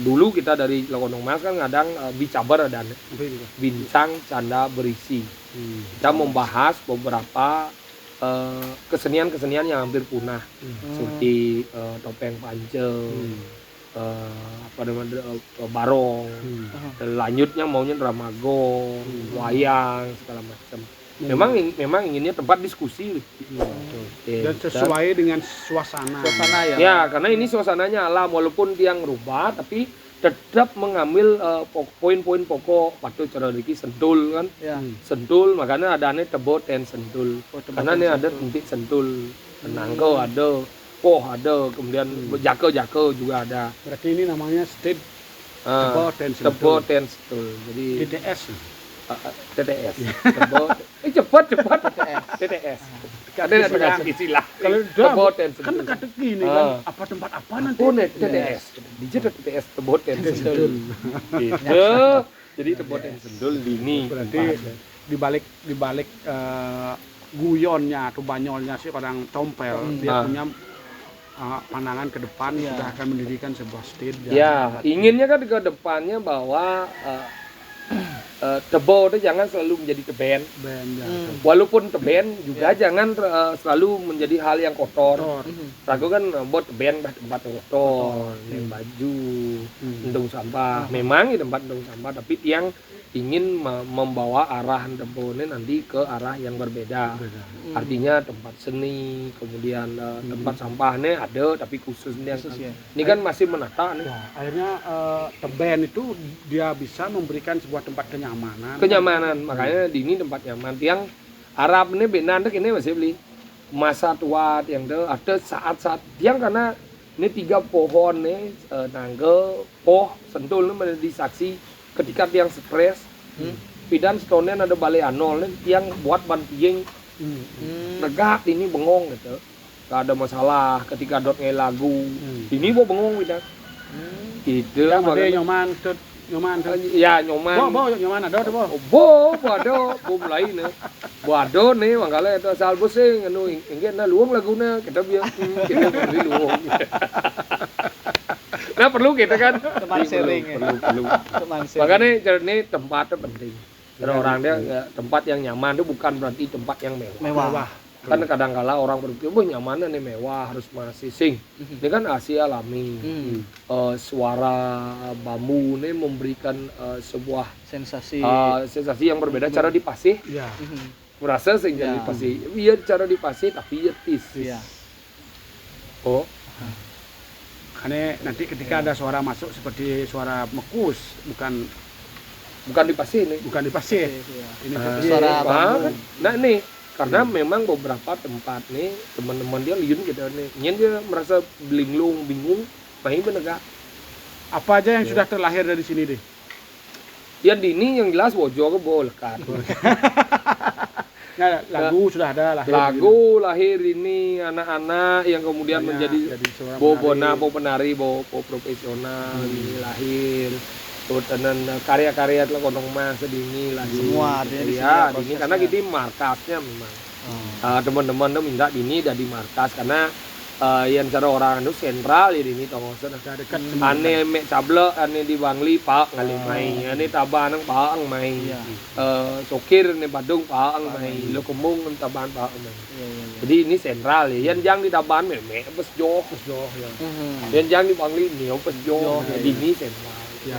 Speaker 4: Dulu kita dari Tlokonong Mas kan kadang bicabar dan bincang canda berisi. Kita membahas beberapa kesenian-kesenian yang hampir punah, seperti topeng pancel, barong, lanjutnya maunya dramagon, wayang segala macam. Memang inginnya tempat diskusi.
Speaker 1: Dan sesuai dengan suasana.
Speaker 3: Suasana ya.
Speaker 4: Ya, karena ini suasananya alam, walaupun tiang rubah, tapi tetap mengambil poin-poin pokok. Patut cara diki sentul kan,
Speaker 3: Ya.
Speaker 4: sentul, makanya ada ane tebot dan sentul. Karena ini ada titik sentul, tenangko ada, poh ada, kemudian jaka-jaka juga ada.
Speaker 1: Berarti ini namanya state
Speaker 4: Ah, tebot dan sentul. Jadi
Speaker 1: TTS.
Speaker 4: TTS. Tebot. Cepat TTS. Ada dengan istilah.
Speaker 1: Kalau
Speaker 4: tebot dan
Speaker 1: kan
Speaker 4: sentul.
Speaker 1: teka-teki nih kan, apa tempat apa nanti?
Speaker 4: Oh, TTS. Dijadikan TTS tebot dan sentul. Gitu. Jadi tebot dan sentul dini.
Speaker 1: Berarti di balik guyonnya atau banyolnya si orang tompel, dia punya pandangan ke depan sudah akan mendirikan sebuah state.
Speaker 4: Ya, inginnya kan ke depannya bahwa tebo itu jangan selalu menjadi teben. Walaupun teben juga jangan selalu menjadi hal yang kotor. Ragu kan buat teben tempat yang kotor, baju, endung sampah. Memang di tempat endung sampah, tapi yang ingin membawa arah tebo ini nanti ke arah yang berbeda. Artinya tempat seni, kemudian tempat sampahnya ada, tapi khususnya ini kan masih menata nih.
Speaker 1: Ya, akhirnya teben itu dia bisa memberikan sebuah tempat kenyamanan.
Speaker 4: Makanya di ini tempat nyaman. Yang Arab ini benar ini masih beli masa tua yang ada saat-saat yang karena ini 3 pohon nih nangge poh sentul ini menjadi saksi ketika tiang stres. Pidan stone ada balai anol nih tiang buat banting negak ini bengong gitu. Gak ada masalah ketika dot lagu. Ini bo bengong pidan. Itu
Speaker 1: Yang ada nyoman tuh.
Speaker 4: Ya nyoman.
Speaker 1: Bo nyoman ada tuh bo.
Speaker 4: Ada, mulai nih. Ada nih, makanya itu asal bosing, anu ingin na luang laguna kita biar kita beri luang. Nah perlu kita kan
Speaker 3: Teman sharing ya.
Speaker 4: perlu.
Speaker 3: Teman sharing.
Speaker 4: Makanya ini tempatnya penting. Karena orang dia tempat yang nyaman itu bukan berarti tempat yang mewah. Kan kadang-kala orang berpikir, wah nyaman nih mewah harus masih sing. Ini kan Asia alami. Suara bambu ini memberikan sebuah sensasi yang berbeda cara dipasih.
Speaker 1: Ya.
Speaker 4: Merasa sing jadi dipasih. Iya cara dipasih tapi yetis.
Speaker 3: Iya.
Speaker 4: Oh.
Speaker 1: Karena nanti ketika ada suara masuk seperti suara mekus,
Speaker 4: Bukan dipasih nih.
Speaker 1: bukan dipasir. Ini
Speaker 3: Suara
Speaker 4: Nah,
Speaker 3: bambu.
Speaker 4: nah nih karena memang beberapa tempat nih teman-teman dia liun gitu nih. Nyen dia merasa bingung, main benegak.
Speaker 1: apa aja yang sudah terlahir dari sini deh?
Speaker 4: Ya dini yang jelas bojo ke bolkan.
Speaker 1: Nah, lagu sudah ada lahir.
Speaker 4: Lagu lahir ini anak-anak yang kemudian menjadi
Speaker 1: jadi seorang
Speaker 4: bona,
Speaker 1: penari.
Speaker 4: bo penari, bo profesional ini lahir. Terus karya-karya telah konong mas sedini lahir.
Speaker 3: Semua artinya di sini
Speaker 4: ya,
Speaker 3: ya
Speaker 4: dini karena kita markasnya memang. Teman-teman tuh minta dini dari markas karena yang cara orang itu sentral ya dini tonggo sana.
Speaker 1: Dekat
Speaker 4: Ane mek cable, ane di Bangli pak ngali main, ane tabanang pak ang main, sokir ane Badung pak ang main, lokomong ane taban pak ang main. Jadi ini sentral ya, yang jang di taban mek pes joh ya, yang jang di Bangli niau pes joh, jadi ini sentral.
Speaker 1: ya.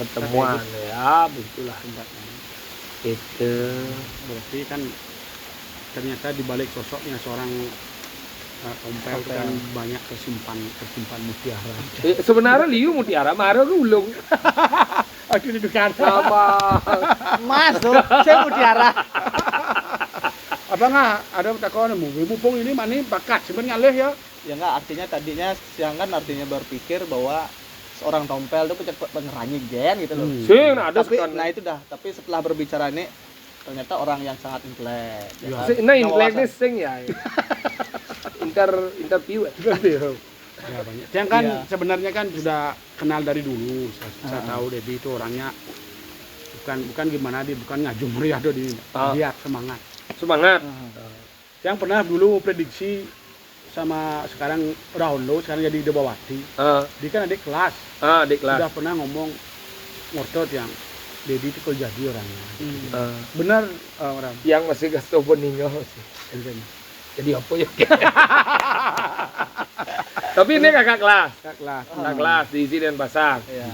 Speaker 4: Pertemuan ya, begitulah. Itu
Speaker 1: Berarti kan ternyata di balik sosoknya seorang tompel itu kan banyak tersimpan mutiara.
Speaker 4: sebenarnya liu mutiara, maro ulung.
Speaker 1: Aku didukan.
Speaker 4: Sama.
Speaker 3: Masuk, saya mutiara.
Speaker 1: Apa nggak ada takon mumpung ini mani bakat sebenarnya ngalih ya.
Speaker 3: Ya enggak, artinya tadinya siang artinya berpikir bahwa seorang tompel itu pengeranyi gen gitu loh.
Speaker 4: Sing ada
Speaker 3: Tapi
Speaker 4: sekarang.
Speaker 3: nah itu dah, tapi setelah berbicara ini ternyata orang yang sangat intelek.
Speaker 1: Ya.
Speaker 4: Nah, inteleknya sing ya. Interview.
Speaker 1: Ya banyak. Yang kan
Speaker 3: Iya.
Speaker 1: sebenarnya kan sudah kenal dari dulu. Saya tahu Dedi itu orangnya bukan gimana dia, bukan ngajum meriah di lihat semangat.
Speaker 4: Semangat.
Speaker 1: Yang pernah dulu prediksi sama sekarang Raundo sekarang jadi Debawati. Dia kan adik kelas.
Speaker 4: Adik kelas.
Speaker 1: Sudah pernah ngomong ngotot yang Dedi itu kalau jadi orangnya. Benar orang.
Speaker 4: Yang masih kasih beningo sih. Jadi apa ya? Tapi ini kakak kelas.
Speaker 1: Kakak kelas.
Speaker 4: Kakak kelas di sini Denpasar.
Speaker 3: Iya.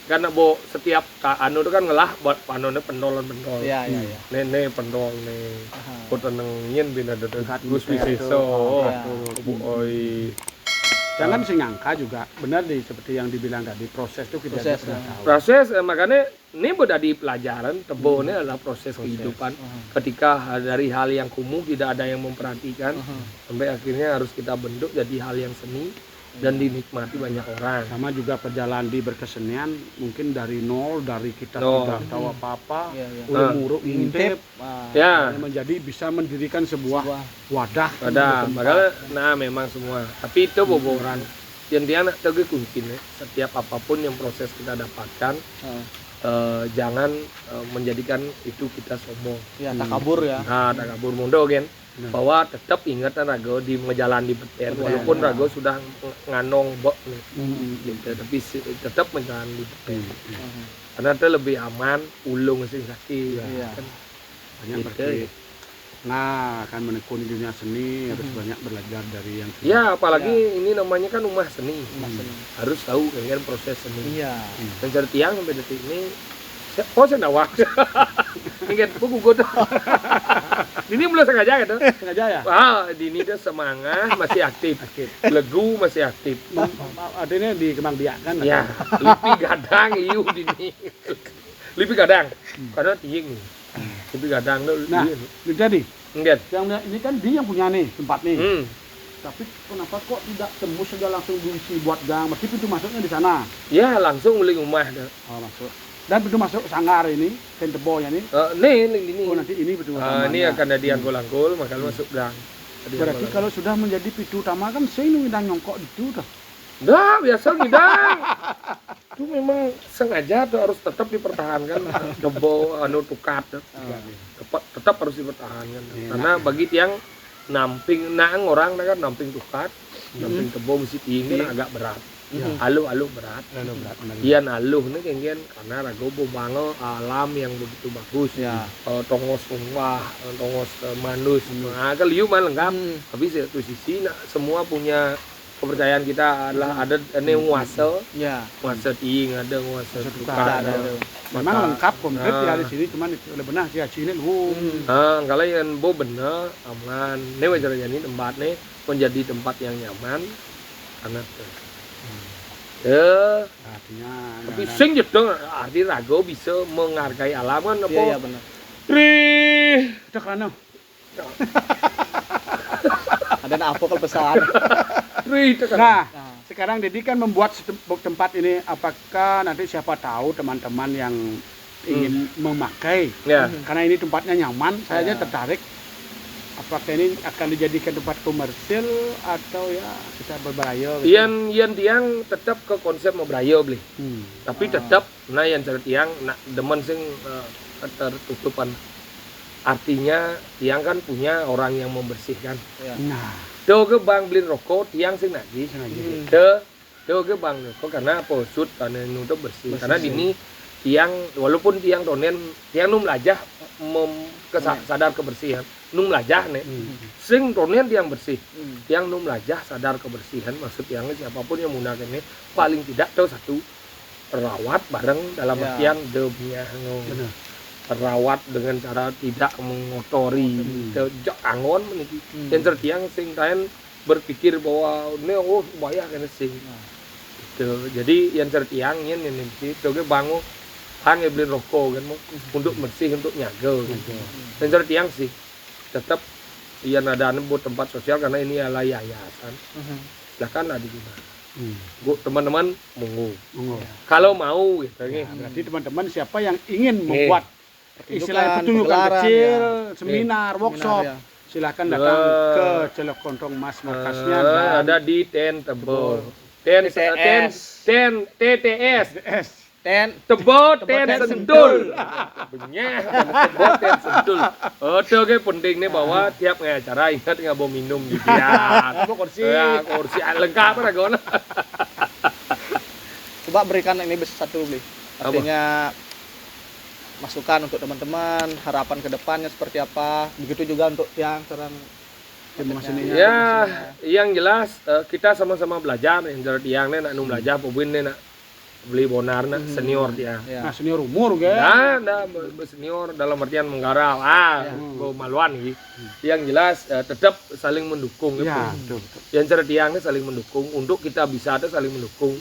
Speaker 4: Karena bo setiap anu itu kan ngelah buat panonnya pendolan-pendol.
Speaker 3: Iya.
Speaker 4: Nene pendol nih.
Speaker 3: Aha.
Speaker 4: Kota nengin bina dadat
Speaker 1: Dekat
Speaker 4: Gus
Speaker 1: Wiseso.
Speaker 4: Wiseso.
Speaker 3: Ya.
Speaker 4: Bu oi.
Speaker 1: Jangan sih nyangka juga benar nih seperti yang dibilang tadi proses itu kita
Speaker 3: Proses,
Speaker 1: pernah
Speaker 3: ya.
Speaker 1: tahu.
Speaker 4: Proses makanya ini udah di pelajaran tebo ini adalah proses kehidupan. Ketika dari hal yang kumuh tidak ada yang memperhatikan sampai akhirnya harus kita bentuk jadi hal yang seni dan dinikmati banyak orang.
Speaker 1: Sama juga perjalanan di berkesenian mungkin dari nol, dari kita
Speaker 4: Nol.
Speaker 1: tidak tahu apa-apa,
Speaker 3: Iya.
Speaker 1: ulur-muruk ngintip,
Speaker 4: Ya,
Speaker 1: menjadi bisa mendirikan sebuah wadah.
Speaker 4: ada. Padahal nah memang semua. Tapi itu boboran. Yang dia nak tegue kuncin ya. Setiap apapun yang proses kita dapatkan, jangan menjadikan itu kita sombong.
Speaker 3: Ya, takabur ya.
Speaker 4: Nah, tak kabur mundo kan. Bahwa tetap ingat rago di menjalan di beten walaupun rago sudah nganong bok nih. Gitu. Tapi tetap menjalan di beten. Karena itu lebih aman, ulung sing sakit.
Speaker 3: Iya.
Speaker 4: Kan.
Speaker 1: Banyak
Speaker 4: Gitu.
Speaker 1: berarti. Nah, akan menekuni dunia seni harus banyak belajar dari yang
Speaker 4: Ya, apalagi ini namanya kan rumah seni.
Speaker 3: Seni.
Speaker 4: Harus tahu kan proses seni.
Speaker 3: Iya.
Speaker 4: Dan cari tiang sampai detik ini, saya nawak. Ingat buku gue tuh. Ini belum sengaja gitu.
Speaker 1: sengaja ya.
Speaker 4: Wah, Dini dia semangat, masih aktif. Legu masih aktif.
Speaker 1: Adanya di Kemang Biak kan.
Speaker 4: Ya, lipi gadang iu Dini. Lipi gadang. Karena tiing nih. Lipi gadang tuh.
Speaker 1: Nah, jadi
Speaker 4: enggak.
Speaker 1: yang ini kan dia yang punya nih tempat nih.
Speaker 3: Tapi
Speaker 1: Kenapa kok tidak tembus saja langsung diisi buat gang? Berarti pintu masuknya di sana.
Speaker 4: Ya, langsung beli rumah dah.
Speaker 1: Oh, masuk. Dan pintu masuk sanggar ini, tentebonya ini.
Speaker 4: Nih ini.
Speaker 1: Oh, nanti ini pintu
Speaker 4: Ini
Speaker 1: utamanya.
Speaker 4: akan ada diangkul-angkul, makanya masuk gang.
Speaker 1: Berarti kalau sudah menjadi pintu utama kan saya ini ngidang nyongkok itu dah.
Speaker 4: Enggak, biasa ngidang. Itu memang sengaja tuh harus tetap dipertahankan. Debo anu tukat tuh. Tetap harus dipertahankan. Karena bagi tiang namping naang orang kan namping tukat, namping kebo mesti tinggi agak berat. Aluh berat. Ian aluh nih kengen karena ragobo bango alam yang begitu bagus.
Speaker 3: ya.
Speaker 4: Tongos umah, tongos manus, nah kan liu mah lengkap. Tapi satu sisi nah, semua punya kepercayaan kita adalah ada nguasa,
Speaker 3: Ya.
Speaker 4: nguasa ting, ada nguasa tukar.
Speaker 3: Ada.
Speaker 1: Memang lengkap komplit ya di sini, cuman itu oleh benar sih sini lu.
Speaker 4: Kalau yang bo bener aman, ini wajarnya ini tempat nih menjadi tempat yang nyaman karena
Speaker 1: Artinya
Speaker 4: tapi sing jedong arti rago bisa menghargai alam kan apa?
Speaker 3: Iya benar.
Speaker 1: udah kan.
Speaker 3: Ada apa kalau pesan?
Speaker 1: Nah, sekarang Dedi kan membuat tempat ini, apakah nanti siapa tahu teman-teman yang ingin memakai,
Speaker 4: Ya.
Speaker 1: karena ini tempatnya nyaman, saya aja tertarik. Apakah ini akan dijadikan tempat komersil atau ya bisa berbahaya?
Speaker 4: Ian tiang tetap ke konsep membrayo beli. Tapi tetap nah yang cari tiang nak demen sing tertutupan. Artinya tiang kan punya orang yang membersihkan.
Speaker 1: Nah,
Speaker 4: Tuh ke bang beli rokok tiang sing nagih. Tuh ke bang rokok karena posut karena nutup bersih. Karena dini tiang walaupun tiang tonen tiang num lajah sadar kebersihan. Num lajah nih. Sing tonen tiang bersih. Tiang num lajah sadar kebersihan maksud tiangnya siapapun yang menggunakan ini paling tidak tahu satu perawat bareng dalam artian demnya perawat dengan cara tidak mengotori sejak angon meniki yang tertiang sing lain berpikir bahwa ini oh bahaya kan sing jadi yang tertiang ini itu ke bangun hang beli rokok kan untuk bersih untuk nyaga gitu. Yang tertiang sih tetap yang ada buat tempat sosial karena ini adalah yayasan silakan ada juga teman-teman monggo kalau mau gitu
Speaker 1: berarti teman-teman siapa yang ingin membuat istilahnya pertunjukan
Speaker 3: pegelaran,
Speaker 1: kecil, seminar, workshop,
Speaker 3: ya.
Speaker 1: silakan datang ke Celok Kontong Mas markasnya
Speaker 4: ada di Ten Tebo. TTS. Tebo Ten Sentul. Benyah Tebo Ten Sentul. Itu ke penting nih bahwa tiap acara ingat nggak bawa minum di dia.
Speaker 1: kursi.
Speaker 4: Ya, kursi lengkap ragon.
Speaker 3: Coba berikan ini satu beli. Artinya masukan untuk teman-teman, harapan ke depannya seperti apa. Begitu juga untuk yang sekarang
Speaker 4: ya, yang jelas kita sama-sama belajar yang jadi yang nak belajar pubin nak beli bonar senior dia.
Speaker 1: Nah, senior umur ge.
Speaker 4: Nah, senior dalam artian menggarap, maluan gitu. Yang jelas tetap saling mendukung gitu.
Speaker 1: Ya, betul, betul.
Speaker 4: Yang cerdiangnya saling mendukung untuk kita bisa ada saling mendukung.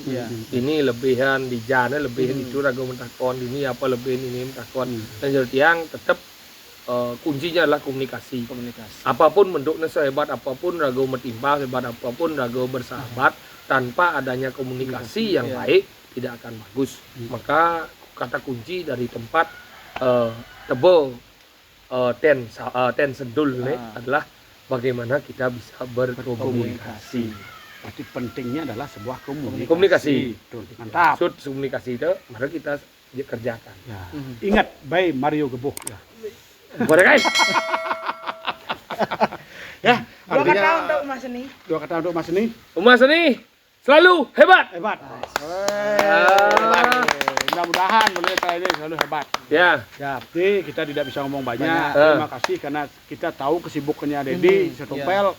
Speaker 4: Ini lebihan di jana, lebihan itu ragu mentakon, ini apa lebihan ini mentakon. Yang cerdiang tetap kuncinya adalah komunikasi. Apapun bentuknya sehebat apapun ragu mentimpa, sehebat apapun ragu bersahabat, tanpa adanya komunikasi yang baik tidak akan bagus. Maka kata kunci dari tempat tebel ten sedul adalah bagaimana kita bisa berkomunikasi.
Speaker 1: Berarti pentingnya adalah sebuah komunikasi.
Speaker 4: Komunikasi.
Speaker 1: Betul. Mantap.
Speaker 4: Maksud komunikasi itu mari kita kerjakan.
Speaker 1: Ya. Ingat, by Mario Geboh. Ya.
Speaker 4: Boleh guys.
Speaker 1: Ya,
Speaker 6: Dua
Speaker 1: artinya
Speaker 6: kata untuk Mas ini.
Speaker 1: dua kata untuk Mas ini.
Speaker 4: Mas ini selalu hebat.
Speaker 1: Hebat. Mudah-mudahan boleh kali ini selalu hebat.
Speaker 4: Ya.
Speaker 1: Ya, tapi kita tidak bisa ngomong banyak. Terima kasih karena kita tahu kesibukannya Dedi Setompel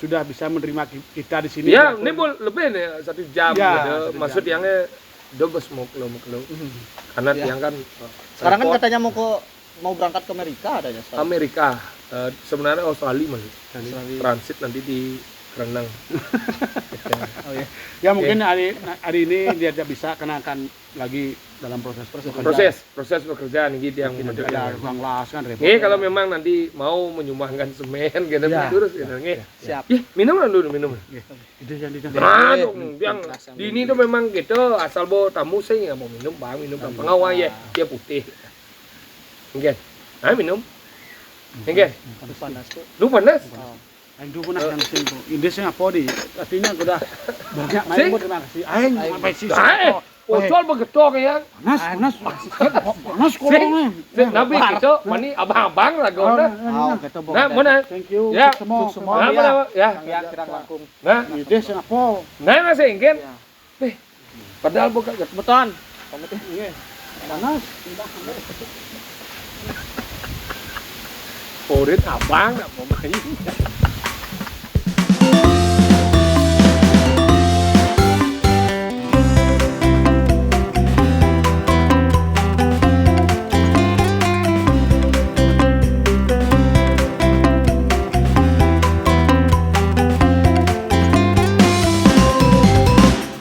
Speaker 1: sudah bisa menerima kita di sini.
Speaker 4: Ya, ini lebih nih 1 jam.
Speaker 1: Ya,
Speaker 4: gitu. Maksud yang dobes mau kelo. Karena tiang kan
Speaker 3: Sekarang kan katanya mau berangkat ke Amerika adanya sekarang.
Speaker 4: Amerika. Sebenarnya Australia masih. Transit nanti di Renang.
Speaker 1: Ya mungkin hari ini dia tidak bisa karena akan lagi dalam proses
Speaker 4: pekerjaan gitu yang
Speaker 1: ada ruang las kan repot.
Speaker 4: kalau memang nanti mau menyumbangkan semen gitu terus
Speaker 3: Siap.
Speaker 4: minum dulu minum.
Speaker 1: Itu yang di
Speaker 4: Nah, yang di ini tuh memang gitu asal bawa tamu saya nggak mau minum bang pengawal ya dia putih. Mungkin, minum. Mungkin. Lu panas?
Speaker 1: Aing dulu pernah yang sing tuh. Ini sing apa di? Artinya udah banyak main buat terima kasih. Aing sampai sih.
Speaker 4: Ocol begetok ya.
Speaker 1: Panas kolongnya.
Speaker 4: Nabi gitu, mani abang-abang lah gona. Nah, mana?
Speaker 1: Thank you.
Speaker 4: Ya,
Speaker 1: semua.
Speaker 4: Nah, mana? Ya.
Speaker 3: Yang kirang langkung.
Speaker 4: Nah,
Speaker 1: Ini sing apa?
Speaker 4: nah masih ingin. Padahal bukan
Speaker 3: Beton.
Speaker 1: Panas.
Speaker 4: Porit abang, nggak mau main.